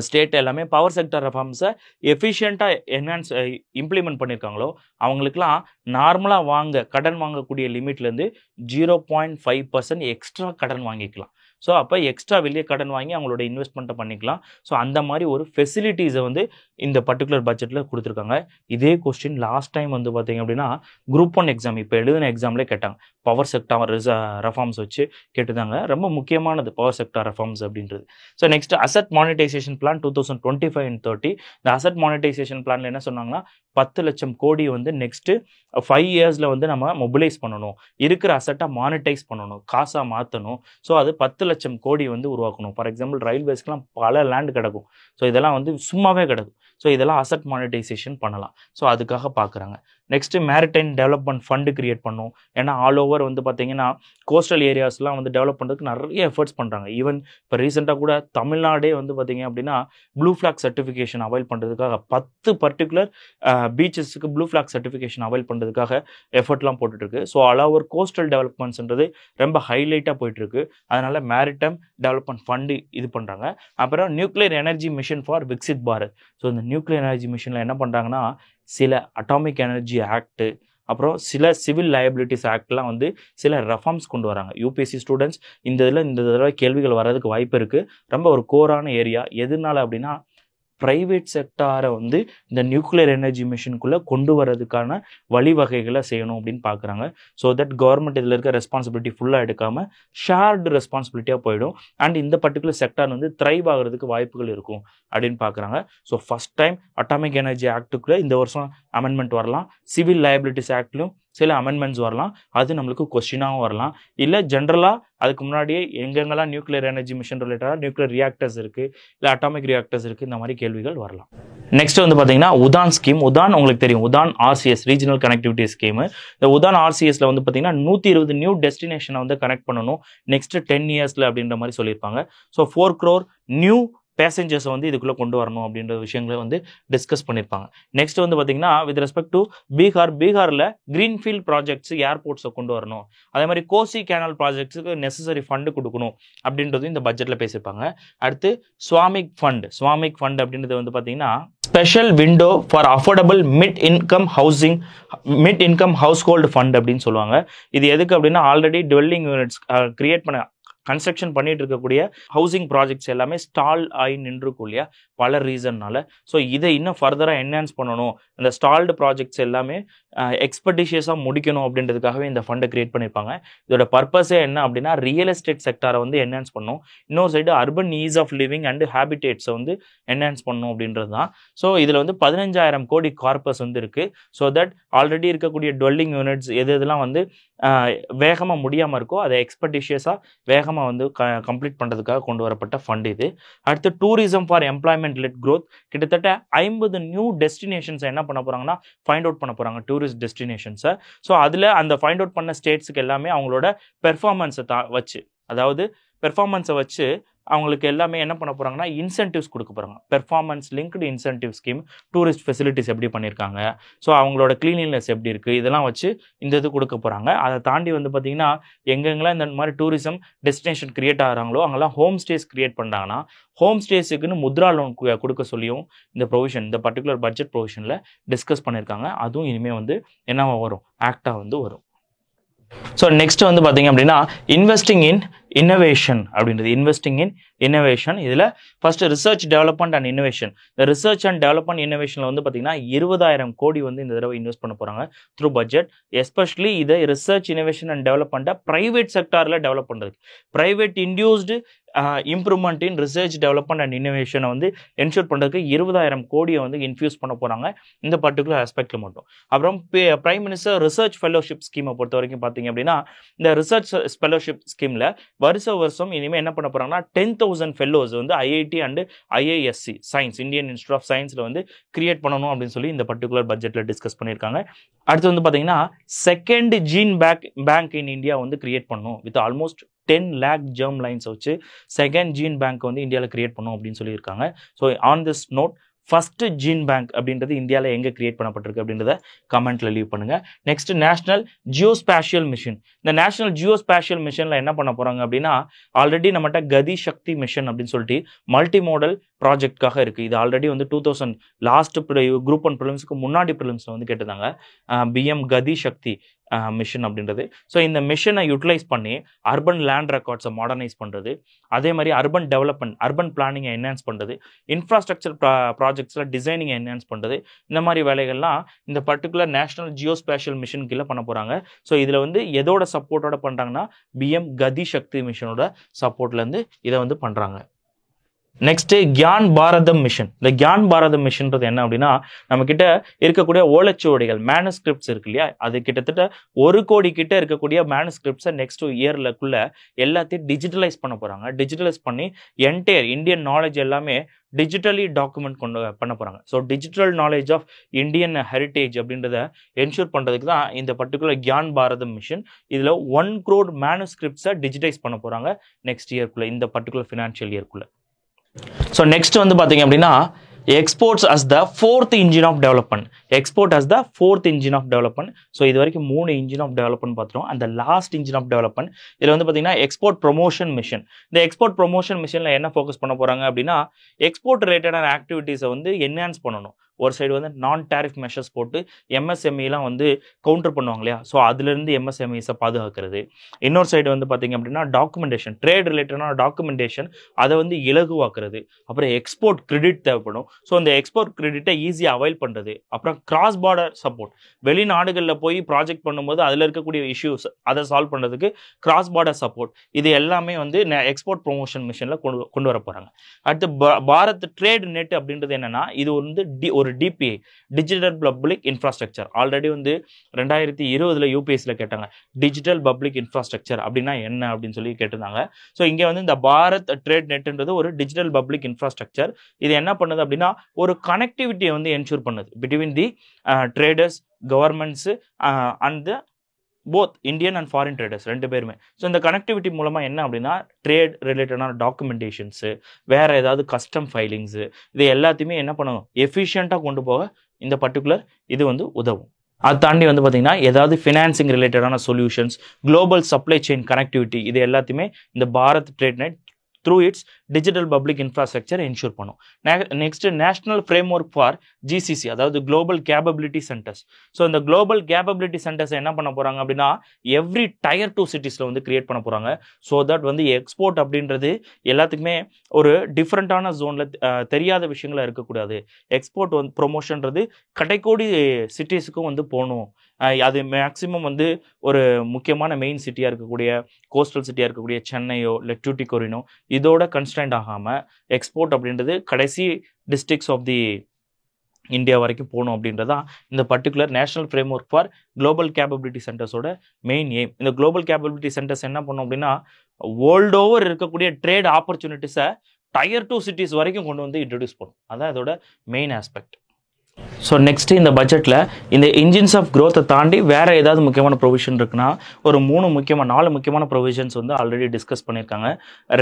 ஸ்டேட் எல்லாமே பவர் செக்டர் ரெஃபார்ம்ஸை எஃபிஷியண்ட்டாக இம்ப்ளிமெண்ட் பண்ணியிருக்காங்களோ அவங்களுக்குலாம் நார்மலாக கடன் வாங்கக்கூடிய லிமிட்லேருந்து 0.5% எக்ஸ்ட்ரா கடன் வாங்கிக்கலாம். ஸோ அப்போ எக்ஸ்ட்ரா வெளியே கடன் வாங்கி அவங்களோட இன்வெஸ்ட்மெண்ட்டை பண்ணிக்கலாம். ஸோ அந்த மாதிரி ஒரு ஃபெசிலிட்டிஸை வந்து இந்த பர்டிகுலர் பட்ஜெட்டில் கொடுத்துருக்காங்க. இதே கொஸ்டின் லாஸ்ட் டைம் வந்து பார்த்தீங்க அப்படின்னா குரூப் 1 எக்ஸாம் இப்போ எழுதின எக்ஸாம்லேயே கேட்டாங்க. பவர் செக்டார் ரெஃபார்ம்ஸ் வச்சு கேட்டுதாங்க. ரொம்ப முக்கியமானது பவர் செக்டார் ரெஃபார்ம்ஸ் அப்படின்றது. So next asset monetisation plan 2025 and 30. இந்த அசட் மானிட்டைசேஷன் பிளான்ல என்ன சொன்னாங்கன்னா 10 லட்சம் கோடி வந்து நெக்ஸ்ட்டு 5 இயர்ஸில் வந்து நம்ம மொபிலைஸ் பண்ணணும், இருக்கிற அசட்டை மானிட்டைஸ் பண்ணணும், காசாக மாற்றணும். ஸோ அது 10 லட்சம் கோடி வந்து உருவாக்கணும். ஃபார் எக்ஸாம்பிள் ரயில்வேஸ்க்குலாம் பல லேண்ட் கிடக்கும். ஸோ இதெல்லாம் வந்து சும்மாவே கிடக்கும். ஸோ இதெல்லாம் அசட் மானிட்டைசேஷன் பண்ணலாம். ஸோ அதுக்காக பார்க்குறாங்க. Next maritime development fund create பண்ணும். ஏன்னா ஆல் ஓவர் வந்து பார்த்தீங்கன்னா கோஸ்டல் ஏரியாஸ்லாம் வந்து டெவலப் பண்ணுறதுக்கு நிறைய எஃபர்ட்ஸ் பண்ணுறாங்க. ஈவன் இப்போ ரீசெண்டாக கூட தமிழ்நாடே வந்து பார்த்தீங்க அப்படின்னா ப்ளூ ஃப்ளாக் சர்டிஃபிகேஷன் அவைல் பண்ணுறதுக்காக 10 பர்டிகுலர் பீச்சஸுக்கு ப்ளூ ஃப்ளாக் சர்டிஃபிகேஷன் அவைல் பண்ணுறதுக்காக எஃபர்ட்லாம் போட்டுட்ருக்கு. ஸோ ஆல் ஓவர் கோஸ்டல் டெவலப்மெண்ட்ஸ்ன்றது ரொம்ப ஹைலைட்டாக போயிட்டுருக்கு. அதனால் மேரிடைம் டெவலப்மெண்ட் ஃபண்டு இது பண்ணுறாங்க. அப்புறம் nuclear energy mission for Viksit Bharat. So இந்த நியூக்ளியர் எனர்ஜி மிஷனில் என்ன பண்ணுறாங்கன்னா சில அட்டாமிக் எனர்ஜி ஆக்ட், அப்புறம் சில சிவில் லயபிலிட்டிஸ் ஆக்ட்லாம் வந்து சில ரெஃபார்ம்ஸ் கொண்டு வராங்க. யூபிஎஸ்சி ஸ்டூடெண்ட்ஸ் இந்த தடவை கேள்விகள் வர்றதுக்கு வாய்ப்பு இருக்குது. ரொம்ப ஒரு கோரான ஏரியா. எதனால அப்படின்னா ப்ரைவேட் செக்டாரை வந்து இந்த நியூக்ளியர் எனர்ஜி மிஷனுக்குள்ளே கொண்டு வரதுக்கான வழிவகைகளை செய்யணும் அப்படின்னு பார்க்குறாங்க. ஸோ தட் கவர்மெண்ட் இதில் இருக்க ரெஸ்பான்சிபிலிட்டி ஃபுல்லாக எடுக்காமல் ஷேர்டு ரெஸ்பான்சிபிலிட்டியாக போயிடும். அண்ட் இந்த பர்டிகுலர் செக்டார் வந்து த்ரைவ் ஆகிறதுக்கு வாய்ப்புகள் இருக்கும் அப்படின்னு பார்க்குறாங்க. So first time atomic energy ஆக்டுக்குள்ளே இந்த வருஷம் அமெண்ட்மெண்ட் வரலாம். சிவில் லயபிலிட்டிஸ் ஆக்ட்லையும் சில அமெண்ட்மெண்ட்ஸ் வரலாம். அது நம்மளுக்கு கொஸ்டினாகவும் வரலாம். இல்லை ஜென்ரலாக அதுக்கு முன்னாடியே எங்கெங்கெல்லாம் நியூக்ளியர் எனர்ஜி மிஷன் ரிலேட்டடாக நியூக்ளியர் ரியாக்டர்ஸ் இருக்குது, இல்லை அட்டாமிக் ரியாக்டர்ஸ் இருக்குது, இந்த மாதிரி கேள்விகள் வரலாம். நெக்ஸ்ட் வந்து பார்த்தீங்கன்னா உதான் ஸ்கீம். உதான் உங்களுக்கு தெரியும், Udan RCS regional connectivity scheme. இந்த உதான் ஆர்சிஎஸ்ல வந்து பார்த்தீங்கன்னா 120 நியூ டெஸ்டினேஷனை வந்து கனெக்ட் பண்ணணும் நெக்ஸ்ட் 10 இயர்ஸில் அப்படின்ற மாதிரி சொல்லியிருப்பாங்க. ஸோ 4 crore நியூ பேசஞ்சர்ஸை வந்து இதுக்குள்ளே கொண்டு வரணும் அப்படின்ற விஷயங்களை வந்து டிஸ்கஸ் பண்ணியிருப்பாங்க. நெக்ஸ்ட் வந்து பார்த்தீங்கன்னா வித் ரெஸ்பெக்ட் டு பீகாரில் கிரீன்ஃபீல்ட் ப்ராஜெக்ட்ஸ் ஏர்போர்ட்ஸை கொண்டு வரணும். அதே மாதிரி கோசி கேனல் ப்ராஜெக்ட்ஸுக்கு நெசசரி ஃபண்டு கொடுக்கணும் அப்படின்றது இந்த பட்ஜெட்டில் பேசியிருப்பாங்க. அடுத்து ஸ்வாமிக் ஃபண்ட் அப்படின்றது வந்து பார்த்தீங்கன்னா special window for affordable mid income household fund அப்படின்னு சொல்லுவாங்க. இது எதுக்கு அப்படின்னா ஆல்ரெடி டுவெல்லிங் யூனிட்ஸ் கிரியேட் பண்ண கன்ஸ்ட்ரக்ஷன் பண்ணிட்டு இருக்கக்கூடிய ஹவுசிங் ப்ராஜெக்ட்ஸ் எல்லாமே ஸ்டால் ஆகி நின்றுருக்கும் இல்லையா பல ரீசன்னால. ஸோ இதை இன்னும் ஃபர்தராக என்ஹான்ஸ் பண்ணணும், இந்த ஸ்டால்டு ப்ராஜெக்ட்ஸ் எல்லாமே எக்ஸ்பெடிஷியஸாக முடிக்கணும் அப்படின்றதுக்காகவே இந்த ஃபண்டை கிரியேட் பண்ணியிருப்பாங்க. இதோட பர்பஸே என்ன அப்படின்னா ரியல் எஸ்டேட் செக்டாரை வந்து என்ஹான்ஸ் பண்ணணும், இன்னொரு side urban ease of living and ஹேபிடேட்ஸை வந்து என்ஹான்ஸ் பண்ணணும் அப்படின்றது தான். ஸோ இதில் வந்து 15,000 கோடி கார்பஸ் வந்து இருக்குது. ஸோ தட் ஆல்ரெடி இருக்கக்கூடிய டுவெல்லிங் யூனிட்ஸ் எதெல்லாம் வந்து வேகமாக முடியாமல் இருக்கோ அதை எக்ஸ்பெடிஷியஸாக வேகமாக வந்து கம்ப்ளீட் பண்ணுறதுக்காக கொண்டு வரப்பட்ட ஃபண்ட் இது. அடுத்து tourism for employment let growth. கிட்டத்தட்ட 50 நியூ டெஸ்டினேஷன்ஸை என்ன பண்ண போகிறாங்கன்னா ஃபைண்ட் அவுட் பண்ண போகிறாங்க, டூரிஸ்ட் டெஸ்டினேஷன்ஸை. ஸோ அதில் அந்த ஃபைண்ட் அவுட் பண்ண ஸ்டேட்ஸுக்கு எல்லாமே அவங்களோட பெர்ஃபார்மன்ஸை வச்சு, அதாவது பெர்ஃபார்மன்ஸை வச்சு அவங்களுக்கு எல்லாமே என்ன பண்ண போகிறாங்கன்னா இன்சென்டிவ்ஸ் கொடுக்க போகிறாங்க. Performance linked incentive scheme, tourist facilities எப்படி பண்ணியிருக்காங்க, ஸோ அவங்களோட கிளீனினஸ் எப்படி இருக்குது, இதெல்லாம் வச்சு இந்த இது கொடுக்க போகிறாங்க. அதை தாண்டி வந்து பார்த்திங்கன்னா எங்கெங்கெல்லாம் இந்த மாதிரி டூரிசம் டெஸ்டினேஷன் கிரியேட் ஆகிறாங்களோ அங்கெல்லாம் ஹோம் ஸ்டேஸ் கிரியேட் பண்ணுறாங்கன்னா ஹோம் ஸ்டேஸுக்குன்னு முத்ரா லோன் கொடுக்க சொல்லியும் இந்த ப்ரொவிஷன், இந்த பர்டிகுலர் பட்ஜெட் ப்ரொவிஷனில் டிஸ்கஸ் பண்ணியிருக்காங்க. அதுவும் இனிமேல் வந்து என்னவா வரும், ஆக்டாக வந்து வரும். ஸோ நெக்ஸ்ட் வந்து பார்த்தீங்க அப்படின்னா இன்வெஸ்டிங் இன் இன்னோவேஷன் அப்படின்றது. இன்வெஸ்டிங் இன் இன்னோவேஷன் இதில் first research development and innovation. இந்த ரிசர்ச் அண்ட் டெவலப்மெண்ட் இன்னோவேஷனில் வந்து பார்த்தீங்கன்னா 20,000 கோடி வந்து இந்த தடவை இன்வெஸ்ட் பண்ண போகிறாங்க த்ரூ பட்ஜெட். எஸ்பெஷலி இதை ரிசர்ச் இன்னோவேஷன் அண்ட் டெவலப்மெண்ட்டை ப்ரைவேட் செக்டாரில் டெவலப் பண்ணுறதுக்கு, private induced improvement in research development and இன்னோவேஷனை வந்து என்ஷூர் பண்ணுறதுக்கு 20,000 கோடியை வந்து இன்ஃபியூஸ் பண்ண போகிறாங்க இந்த பர்டிகுலர் ஆஸ்பெக்டில் மட்டும். அப்புறம் பிரைம் மினிஸ்டர் ரிசர்ச் ஃபெலோஷிப் ஸ்கீமை பொறுத்த வரைக்கும் பார்த்தீங்க அப்படின்னா இந்த ரிசர்ச் ஃபெலோஷிப் ஸ்கீமில் வருஷம் இனிமேல் என்ன பண்ண போகிறாங்கன்னா 10,000 10,000 ஃபெல்லோஸ் வந்து IIT and IISc science Indian institute of சயின்ஸில் வந்து கிரியேட் பண்ணணும் அப்படின்னு சொல்லி இந்த பர்டிகுலர் பட்ஜெட்டில் டிஸ்கஸ் பண்ணியிருக்காங்க. அடுத்து வந்து பார்த்தீங்கன்னா second gene bank in India வந்து கிரியேட் பண்ணணும் with almost 10 lakh germ lines வச்சு செகண்ட் ஜீன் பேங்க் வந்து இந்தியாவில் கிரியேட் பண்ணும் அப்படின்னு சொல்லியிருக்காங்க. So on this note first gene bank அப்படின்றது இந்தியாவில் எங்கே கிரியேட் பண்ணப்பட்டிருக்கு அப்படின்றத கமெண்ட்ல லீவ் பண்ணுங்க. Next national geospatial mission. இந்த நேஷனல் ஜியோஸ்பேஷியல் மிஷன்ல என்ன பண்ண போறாங்க அப்படின்னா ஆல்ரெடி நம்மகிட்ட கதி சக்தி மிஷன் அப்படின்னு சொல்லிட்டு மல்டி மோடல் ப்ராஜெக்ட்காக இருக்கு. இது ஆல்ரெடி வந்து 2000 லாஸ்ட் குரூப் 1 ப்ரிலிம்ஸ்க்கு முன்னாடி ப்ரிலிம்ஸ்ல வந்து கேட்டிருந்தாங்க பிஎம் கதி சக்தி மிஷன் அப்படின்றது. ஸோ இந்த மிஷனை யூட்டிலைஸ் பண்ணி அர்பன் லேண்ட் ரெக்கார்ட்ஸை மாடர்னைஸ் பண்ணுறது, அதே மாதிரி அர்பன் டெவலப்மெண்ட் அர்பன் பிளானிங்கை என்ஹான்ஸ் பண்ணுறது, இன்ஃப்ராஸ்ட்ரக்சர் ப்ராஜெக்ட்ஸில் டிசைனிங்கை என்ஹான்ஸ் பண்ணுறது, இந்த மாதிரி வேலைகள்லாம் இந்த பர்டிகுலர் நேஷனல் ஜியோஸ்பேஷியல் மிஷன் கீழே பண்ண போகிறாங்க. ஸோ இதில் வந்து எதோட சப்போர்ட்டோட பண்ணுறாங்கன்னா பிஎம் கதி சக்தி மிஷனோட சப்போர்ட்லேருந்து இதை வந்து பண்ணுறாங்க. நெக்ஸ்ட் கியான் பாரதம் மிஷன். இந்த கியான் பாரதம் மிஷன்றது என்ன அப்படின்னா நம்ம கிட்ட இருக்கக்கூடிய ஓலைச்சுவடிகள் மேனுஸ்கிரிப்ட்ஸ் இருக்கு இல்லையா, அது கிட்டத்தட்ட 1 கோடி கிட்ட இருக்கக்கூடிய மேனுஸ்கிரிப்ட்ஸை நெக்ஸ்ட் இயர்லக்குள்ள எல்லாத்தையும் டிஜிட்டலைஸ் பண்ண போறாங்க. டிஜிட்டலைஸ் பண்ணி என்டையர் இந்தியன் நாலேஜ் எல்லாமே டிஜிட்டலி டாக்குமெண்ட் பண்ண போறாங்க. So digital knowledge of Indian heritage அப்படின்றத என்ஷூர் பண்றதுக்கு தான் இந்த பர்டிகுலர் கியான் பாரதம் மிஷன். இதுல 1 crore மேனுஸ்கிரிப்ட்ஸை டிஜிட்டைஸ் பண்ண போறாங்க நெக்ஸ்ட் இயர்க்குள்ள, இந்த பர்டிகுலர் ஃபினான்ஷியல் இயர்க்குள்ள. ஸோ நெக்ஸ்ட் வந்து பார்த்தீங்க அப்படின்னா exports as the 4th engine of development. Export as the 4th engine of development. So இது வரைக்கும் 3 engine ஆஃப் டெவலப்மெண்ட் பார்த்துருவோம். அந்த லாஸ்ட் engine ஆஃப் டெவலப்மெண்ட் இதில் வந்து பார்த்தீங்கன்னா எக்ஸ்போர்ட் ப்ரொமோஷன் மிஷன். இந்த எக்ஸ்போர்ட் ப்ரொமோஷன் மிஷனில் என்ன ஃபோக்கஸ் பண்ண போகிறாங்க அப்படின்னா எக்ஸ்போர்ட் ரிலேட்டடான ஆக்டிவிட்டீஸை வந்து என்ஹான்ஸ் பண்ணணும். ஒரு சைடு வந்து நான் டேரிஃப் மெஷர்ஸ் போட்டு எம்எஸ்எம்இலாம் வந்து கவுண்டர் பண்ணுவாங்க இல்லையா, ஸோ அதுலேருந்து எம்எஸ்எம்இஸை பாதுகாக்கிறது. இன்னொரு சைடு வந்து பார்த்தீங்க அப்படின்னா டாக்குமெண்டேஷன், ட்ரேட் ரிலேட்டடான டாக்குமெண்டேஷன் அதை வந்து இலகுவாக்குறது. அப்புறம் எக்ஸ்போர்ட் கிரெடிட் தேவைப்படும். ஸோ அந்த எக்ஸ்போர்ட் கிரெடிட்டை ஈஸியாக அவைல் பண்ணுறது. அப்புறம் கிராஸ் பார்டர் சப்போர்ட், வெளிநாடுகளில் போய் ப்ராஜெக்ட் பண்ணும்போது அதில் இருக்கக்கூடிய இஷ்யூஸ் அதை சால்வ் பண்ணுறதுக்கு கிராஸ் பார்டர் சப்போர்ட். இது எல்லாமே வந்து எக்ஸ்போர்ட் ப்ரொமோஷன் மிஷனில் கொண்டு வர போகிறாங்க. அடுத்து பாரத் ட்ரேட் நெட் அப்படின்றது என்னன்னா இது வந்து ஒரு DPI digital public infrastructure. Already வந்து 2020 யூபிஎஸ்சியில் கேட்டாங்க டிஜிட்டல் பப்ளிக் இன்ஃப்ராஸ்ட்ரக்சர் அப்படின்னா என்ன அப்படின்னு சொல்லி கேட்டிருந்தாங்க. ஸோ இங்கே வந்து இந்த பாரத் ட்ரேட் நெட்ன்றது ஒரு டிஜிட்டல் பப்ளிக் இன்ஃப்ராஸ்ட்ரக்சர். இது என்ன பண்ணுது அப்படின்னா ஒரு கனெக்டிவிட்டியை வந்து என்ஷூர் பண்ணுது between the traders, governments and the both Indian and foreign traders 2 பேருமே. ஸோ இந்த கனெக்டிவிட்டி மூலமாக என்ன அப்படின்னா ட்ரேட் ரிலேட்டடான டாக்குமெண்டேஷன்ஸு, வேறு ஏதாவது கஸ்டம் ஃபைலிங்ஸு, இது எல்லாத்தையுமே என்ன பண்ணணும் எஃபிஷியண்ட்டாக கொண்டு போக இந்த பர்டிகுலர் இது வந்து உதவும். அதை தாண்டி வந்து பார்த்தீங்கன்னா ஏதாவது ஃபினான்சிங் ரிலேட்டடான solutions, global supply chain connectivity, இது எல்லாத்தையுமே இந்த Bharat trade net through its digital public infrastructure ensure பண்ணும். Next national framework for GCC, அதாவது குளோபல் கேப்பபிலிட்டி சென்டர்ஸ். ஸோ இந்த குளோபல் கேப்பபிலிட்டி சென்டர்ஸ் என்ன பண்ண போகிறாங்க அப்படின்னா எவ்ரி Tier 2 சிட்டிஸில் வந்து கிரியேட் பண்ண போகிறாங்க. ஸோ தட் வந்து எக்ஸ்போர்ட் அப்படின்றது எல்லாத்துக்குமே ஒரு டிஃப்ரெண்ட்டான ஜோனில் தெரியாத விஷயங்களாக இருக்கக்கூடாது. எக்ஸ்போர்ட் வந்து ப்ரொமோஷன்றது கடைக்கோடி சிட்டிஸுக்கும் வந்து போகணும். அது மேக்சிமம் வந்து ஒரு முக்கியமான மெயின் சிட்டியாக இருக்கக்கூடிய கோஸ்டல் சிட்டியாக இருக்கக்கூடிய சென்னையோ இல்லை டூட்டிகோரினோ இதோட கன்ஸ்டன்ட் ஆகாமல் எக்ஸ்போர்ட் அப்படின்றது கடைசி டிஸ்ட்ரிக்ட்ஸ் ஆஃப் தி இந்தியா வரைக்கும் போகணும் அப்படின்றதான் இந்த particular national framework for global capability சென்டர்ஸோட மெயின் எய்ம். இந்த குளோபல் கேப்பபிலிட்டி சென்டர்ஸ் என்ன பண்ணும் அப்படின்னா வேர்ல்டு ஓவர் இருக்கக்கூடிய ட்ரேட் ஆப்பர்ச்சுனிட்டிஸை Tier 2 சிட்டிஸ் வரைக்கும் கொண்டு வந்து இன்ட்ரடியூஸ் பண்ணும். அதான் இதோட மெயின் ஆஸ்பெக்ட். ஸோ நெக்ஸ்ட்டு இந்த பட்ஜெட்டில் இந்த இன்ஜின்ஸ் ஆஃப் க்ரோத்தை தாண்டி வேறு ஏதாவது முக்கியமான ப்ரொவிஷன் இருக்குன்னா ஒரு 4 முக்கியமான ப்ரொவிஷன்ஸ் வந்து ஆல்ரெடி டிஸ்கஸ் பண்ணியிருக்காங்க.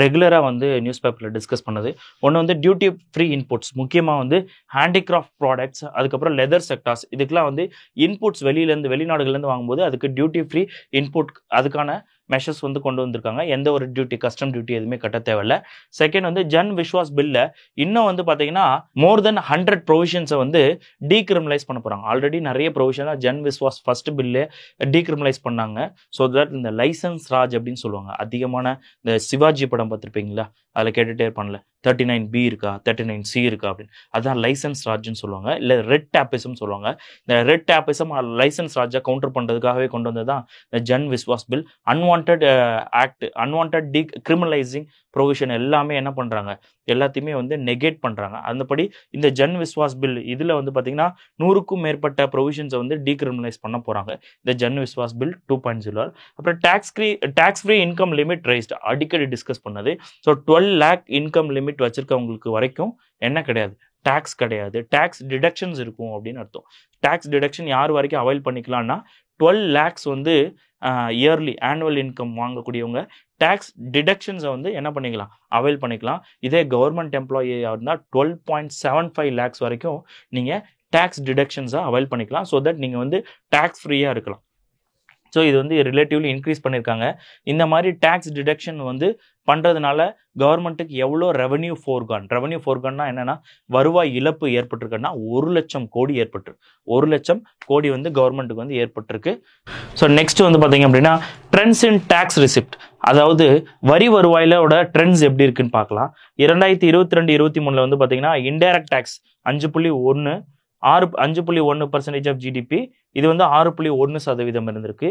ரெகுலராக வந்து நியூஸ் பேப்பரில் டிஸ்கஸ் பண்ணது ஒன்று வந்து டியூட்டி ஃப்ரீ இன்புட்ஸ், முக்கியமாக வந்து ஹேண்டிகிராஃப்ட் ப்ராடக்ட்ஸ், அதுக்கப்புறம் லெதர் செக்டார்ஸ், இதுக்கெலாம் வந்து இன்புட்ஸ் வெளிநாடுகள்லேருந்து வாங்கும்போது அதுக்கு டியூட்டி ஃப்ரீ இன்புட் அதுக்கான மெஷர்ஸ் வந்து கொண்டு வந்திருக்காங்க. எந்த ஒரு டியூட்டி கஸ்டம் டியூட்டி எதுவுமே கட்ட தேவையில்ல. செகண்ட் வந்து ஜன் விஸ்வாஸ் பில்ல இன்னும் வந்து பார்த்தீங்கன்னா மோர் தென் 100 ப்ரொவிஷன்ஸை வந்து டீக்ரிமினலைஸ் பண்ண போகிறாங்க. ஆல்ரெடி நிறைய ப்ரொவிஷனாக ஜன் விஸ்வாஸ் ஃபர்ஸ்ட் பில்லே டீக்ரிமினலைஸ் பண்ணாங்க. ஸோ தட் இந்த லைசன்ஸ் ராஜ் அப்படின்னு சொல்லுவாங்க. அதிகமான இந்த சிவாஜி படம் பார்த்துருப்பீங்களா, அதில் கேட்டுகிட்டே இருப்பான்ல 39B இருக்கா 39C இருக்கா அப்படின்னு, அதுதான் லைசன்ஸ் ராஜ்னு சொல்லுவாங்க. இல்லை ரெட் டேப்பிசம் சொல்லுவாங்க. இந்த ரெட் டேப்பிசம் லைசன்ஸ் ராஜை கவுண்டர் பண்ணுறதுக்காகவே கொண்டு வந்தது தான் இந்த Jan Vishwas bill. Unwanted act, unwanted கிரிமினலைசிங் provision எல்லாமே என்ன பண்ணுறாங்க, எல்லாத்தையுமே வந்து நெகேட் பண்ணுறாங்க. அந்தபடி இந்த ஜன் விஸ்வாஸ் பில் இதில் வந்து பார்த்தீங்கன்னா 100க்கும் மேற்பட்ட ப்ரொவிஷன்ஸை வந்து டீக்ரிமினலைஸ் பண்ண போகிறாங்க இந்த ஜன் விஸ்வாஸ் பில் 2.0. அப்புறம் tax free income limit raised, அடிக்கடி டிஸ்கஸ் பண்ணது. ஸோ 12 lakh இன்கம் லிமிட் வச்சிருக்கவங்களுக்கு வரைக்கும் என்ன கிடையாது, டேக்ஸ் கிடையாது, டேக்ஸ் டிடக்ஷன்ஸ் இருக்கும் அப்படின்னு அர்த்தம். டேக்ஸ் டிடக்ஷன் யார் வரைக்கும் அவைல் பண்ணிக்கலாம்னா 12 lakhs வந்து இயர்லி ஆனுவல் இன்கம் வாங்கக்கூடியவங்க டேக்ஸ் டிடக்ஷன்ஸை வந்து என்ன பண்ணிக்கலாம், அவைல் பண்ணிக்கலாம். இதே கவர்மெண்ட் எம்ப்ளாயியாக இருந்தால் 12.75 lakhs வரைக்கும் நீங்கள் டேக்ஸ் டிடக்ஷன்ஸை அவைல் பண்ணிக்கலாம். ஸோ தட் நீங்கள் வந்து டேக்ஸ் ஃப்ரீயாக இருக்கலாம். ஸோ இது வந்து ரிலேட்டிவ்லி இன்க்ரீஸ் பண்ணியிருக்காங்க. இந்த மாதிரி டேக்ஸ் டிடக்ஷன் வந்து பண்ணுறதுனால கவர்மெண்ட்டுக்கு எவ்வளோ ரெவன்யூ ஃபோர்கான்னா என்னென்னா வருவாய் இழப்பு ஏற்பட்டிருக்குன்னா 1 லட்சம் கோடி ஏற்பட்டிருக்கு. 1 லட்சம் கோடி வந்து கவர்மெண்ட்டுக்கு வந்து ஏற்பட்டிருக்கு. ஸோ நெக்ஸ்ட் வந்து பார்த்தீங்க அப்படின்னா ட்ரெண்ட்ஸ் இன் டேக்ஸ் ரிசிப்ட், அதாவது வரி வருவாயிலோட ட்ரெண்ட்ஸ் எப்படி இருக்குன்னு பார்க்கலாம். 2022-23 வந்து பார்த்தீங்கன்னா இன்டைரக்ட் டேக்ஸ் 5.1% ஆஃப் ஜிடிபி, இது வந்து 6.1% இருந்திருக்கு.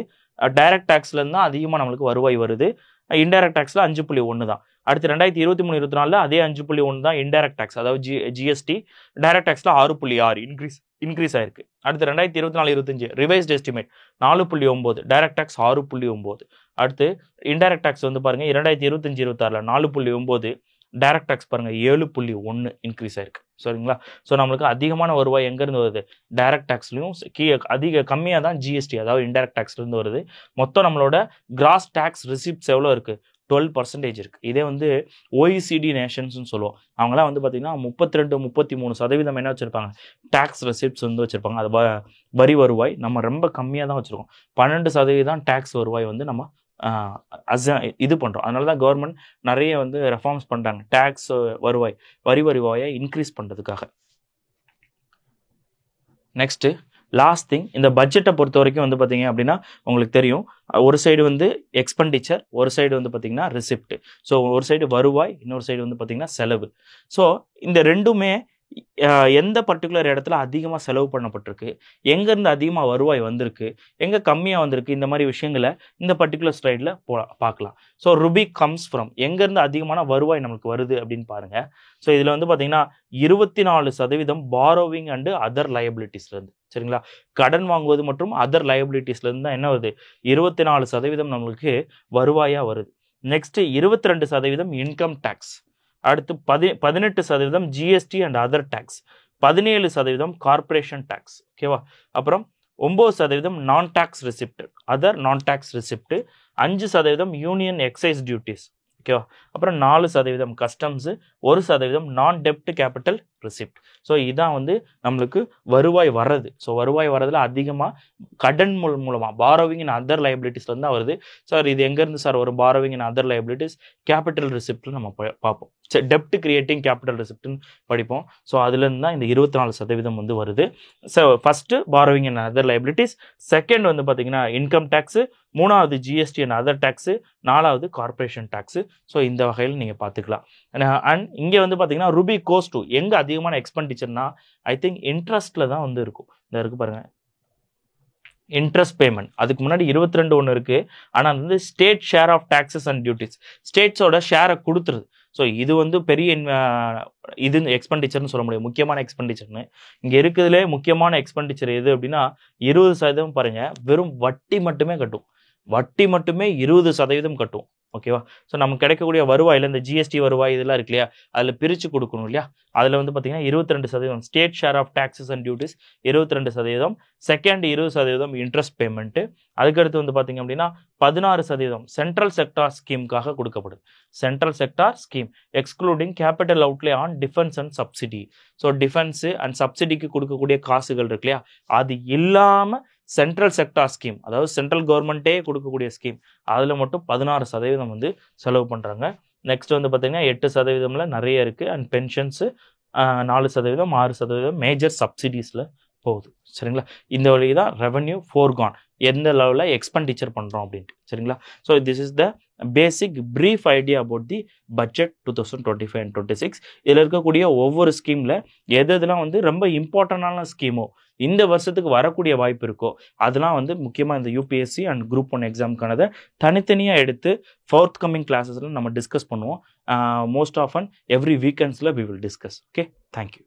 டைரக்ட் டேக்ஸ்லேருந்து தான் அதிகமாக நம்மளுக்கு வருவாய் வருது. இன்டைரக்ட் டேக்ஸில் 5.1 தான். அடுத்து 2023-24 அதே 5.1 தான் இன்டைரக்ட் டேக்ஸ், அதாவது ஜிஎஸ்டி. டைரக்ட் டேக்ஸில் 6.6 இன்க்ரீஸ் ஆயிருக்கு. அடுத்து 2024-25 ரிவைஸ்ட் எஸ்டிமேட் 4.9, டைரக்ட் டேக்ஸ் 6.9. அடுத்து இன்டைரக்ட் டேக்ஸ் வந்து பாருங்க 2025-26 4.9, டைரக்ட் டேக்ஸ் பாருங்க 7.1 இன்க்ரீஸ் ஆயிருக்கு. சரிங்களா? ஸோ நம்மளுக்கு அதிகமான வருவாய் எங்கேருந்து வருது, டைரக்ட் டேக்ஸ்லையும் கம்மியாக தான் ஜிஎஸ்டி, அதாவது இன்டைரக்ட் டேக்ஸ்லேருந்து வருது. மொத்தம் நம்மளோட கிராஸ் டேக்ஸ் ரிசிப்ட்ஸ் எவ்வளோ இருக்குது, 12% இருக்குது. இதே வந்து ஓஇசிடி நேஷன்ஸ்னு சொல்லுவோம். அவங்களாம் வந்து பார்த்தீங்கன்னா 32-33% என்ன வச்சுருப்பாங்க, டேக்ஸ் ரெசிப்ட்ஸ் வந்து வச்சுருப்பாங்க. அது வரி வருவாய் நம்ம ரொம்ப கம்மியாக தான் வச்சுருக்கோம். 12% டேக்ஸ் வருவாய் வந்து நம்ம இது பண்ணுறோம். அதனால தான் கவர்மெண்ட் நிறைய வந்து ரெஃபார்ம்ஸ் பண்ணுறாங்க டேக்ஸ் வரி வருவாயை இன்க்ரீஸ் பண்ணுறதுக்காக. நெக்ஸ்ட்டு லாஸ்ட் திங், இந்த பட்ஜெட்டை பொறுத்த வரைக்கும் வந்து பார்த்தீங்க அப்படின்னா உங்களுக்கு தெரியும், ஒரு சைடு வந்து எக்ஸ்பெண்டிச்சர், ஒரு சைடு வந்து பார்த்தீங்கன்னா ரிசிப்ட். ஸோ ஒரு சைடு வருவாய், இன்னொரு சைடு வந்து பார்த்தீங்கன்னா செலவு. ஸோ இந்த ரெண்டுமே எந்த பர்டிகுலர் இடத்துல அதிகமாக செலவு பண்ணப்பட்டிருக்கு, எங்கேருந்து அதிகமாக வருவாய் வந்திருக்கு, எங்கே கம்மியாக வந்திருக்கு, இந்த மாதிரி விஷயங்களை இந்த பர்டிகுலர் ஸ்லைடில் பார்க்கலாம். ஸோ ருபிக் கம்ஸ் ஃப்ரம், எங்கேருந்து அதிகமான வருவாய் நம்மளுக்கு வருது அப்படின்னு பாருங்கள். ஸோ இதில் வந்து பார்த்தீங்கன்னா 24% பாரோவிங் அண்டு அதர் லயபிலிட்டிஸ்லேருந்து. சரிங்களா? கடன் வாங்குவது மற்றும் அதர் லயபிலிட்டிஸ்லேருந்து தான் என்ன வருது, 24% நம்மளுக்கு வருவாயாக வருது. நெக்ஸ்ட்டு 22% இன்கம் டேக்ஸ், அடுத்து 18% GST and other tax, 17% corporation tax. ஓகேவா? அப்புறம் 9% non tax receipt, other non tax receipt, 5% union excise duties. ஓகேவா? அப்புறம் 4% கஸ்டம்ஸு, 1% நான் டெப்ட் கேபிட்டல் ரிசிப்ட். ஸோ இதான் வந்து நம்மளுக்கு வருவாய் வர்றது. ஸோ வருவாய் வர்றதுல அதிகமாக கடன் மூலமாக பாரோவிங் இன் அதர் லைபிலிட்டிஸ்லேருந்து தான் வருது. சார் இது எங்கேருந்து சார் ஒரு borrowing in other liabilities, capital ரிசிப்ட்னு நம்ம பார்ப்போம். சரி, டெப்ட் கிரியேட்டிங் கேபிட்டல் ரிசிப்ட்னு படிப்போம். ஸோ அதுலேருந்து தான் இந்த 24% வந்து வருது. So first borrowing in other liabilities, second வந்து பார்த்தீங்கன்னா இன்கம் டேக்ஸு, 3வது ஜிஎஸ்டி அண்ட் அதர் டேக்ஸு, 4வது கார்பரேஷன் டேக்ஸு. ஸோ இந்த வகையில் நீங்கள் பார்த்துக்கலாம். அண்ட் இங்கே வந்து பார்த்தீங்கன்னா ருபி கோஸ் டு எங்கே அதிகமான எக்ஸ்பெண்டிச்சர்னா ஐ திங்க் இன்ட்ரெஸ்ட்டில் தான் வந்து இருக்கும். இந்த இருக்குது பாருங்கள், இன்ட்ரெஸ்ட் பேமெண்ட். அதுக்கு முன்னாடி 22 ஒன்று இருக்குது. ஆனால் அது வந்து state share of taxes and duties, ஸ்டேட்ஸோட ஷேரை கொடுத்துருது. ஸோ இது வந்து பெரிய இது எக்ஸ்பெண்டிச்சர்னு சொல்ல முடியும், முக்கியமான எக்ஸ்பெண்டிச்சர்னு. இங்கே இருக்கிறதுலே முக்கியமான எக்ஸ்பெண்டிச்சர் எது அப்படின்னா 20% பாருங்கள், வெறும் வட்டி மட்டுமே கட்டும். வட்டி மட்டுமே 20% கட்டும். ஓகேவா? ஸோ நமக்கு கிடைக்கக்கூடிய வருவாயில் இந்த ஜிஎஸ்டி வருவாய் இதெல்லாம் இருக்கு இல்லையா, அதில் பிரித்து கொடுக்கணும் இல்லையா, அதில் வந்து பார்த்தீங்கன்னா 22% state share of taxes and duties 22%, second 20% interest payment, அதுக்கடுத்து வந்து பார்த்தீங்க அப்படின்னா 16% சென்ட்ரல் செக்டார் ஸ்கீமுக்காக கொடுக்கப்படுது. Central sector scheme excluding capital outlay on defence and subsidy. So defence and சப்சிடிக்கு கொடுக்கக்கூடிய காசுகள் இருக்கு இல்லையா, அது இல்லாமல் சென்ட்ரல் செக்டார் ஸ்கீம், அதாவது சென்ட்ரல் கவர்மெண்ட்டே கொடுக்கக்கூடிய ஸ்கீம், அதில் மட்டும் 16% வந்து செலவு பண்ணுறாங்க. நெக்ஸ்ட் வந்து பார்த்தீங்கன்னா 8%ல நிறைய இருக்குது. அண்ட் பென்ஷன்ஸு 4%, 6% மேஜர் சப்சிடிஸில் போகுது. சரிங்களா? இந்த வழி தான் ரெவன்யூ ஃபோர்கான், எந்த லெவலில் எக்ஸ்பெண்டிச்சர் பண்ணுறோம் அப்படின்ட்டு. சரிங்களா? So this is the basic brief idea about the budget 2025 and 26. இதில் இருக்கக்கூடிய ஒவ்வொரு ஸ்கீமில் எதெல்லாம் வந்து ரொம்ப இம்பார்ட்டண்டான ஸ்கீமோ இந்த வருஷத்துக்கு வரக்கூடிய வாய்ப்பு இருக்கோ அதெல்லாம் வந்து முக்கியமாக இந்த யூபிஎஸ்சி அண்ட் குரூப் 1 எக்ஸாமுக்கானதை தனித்தனியாக எடுத்து ஃபோர்த் கமிங் கிளாஸஸில் நம்ம டிஸ்கஸ் பண்ணுவோம். மோஸ்ட் ஆஃபன் எவ்ரி வீக்கெண்ட்ஸில் we will discuss. Okay, thank you.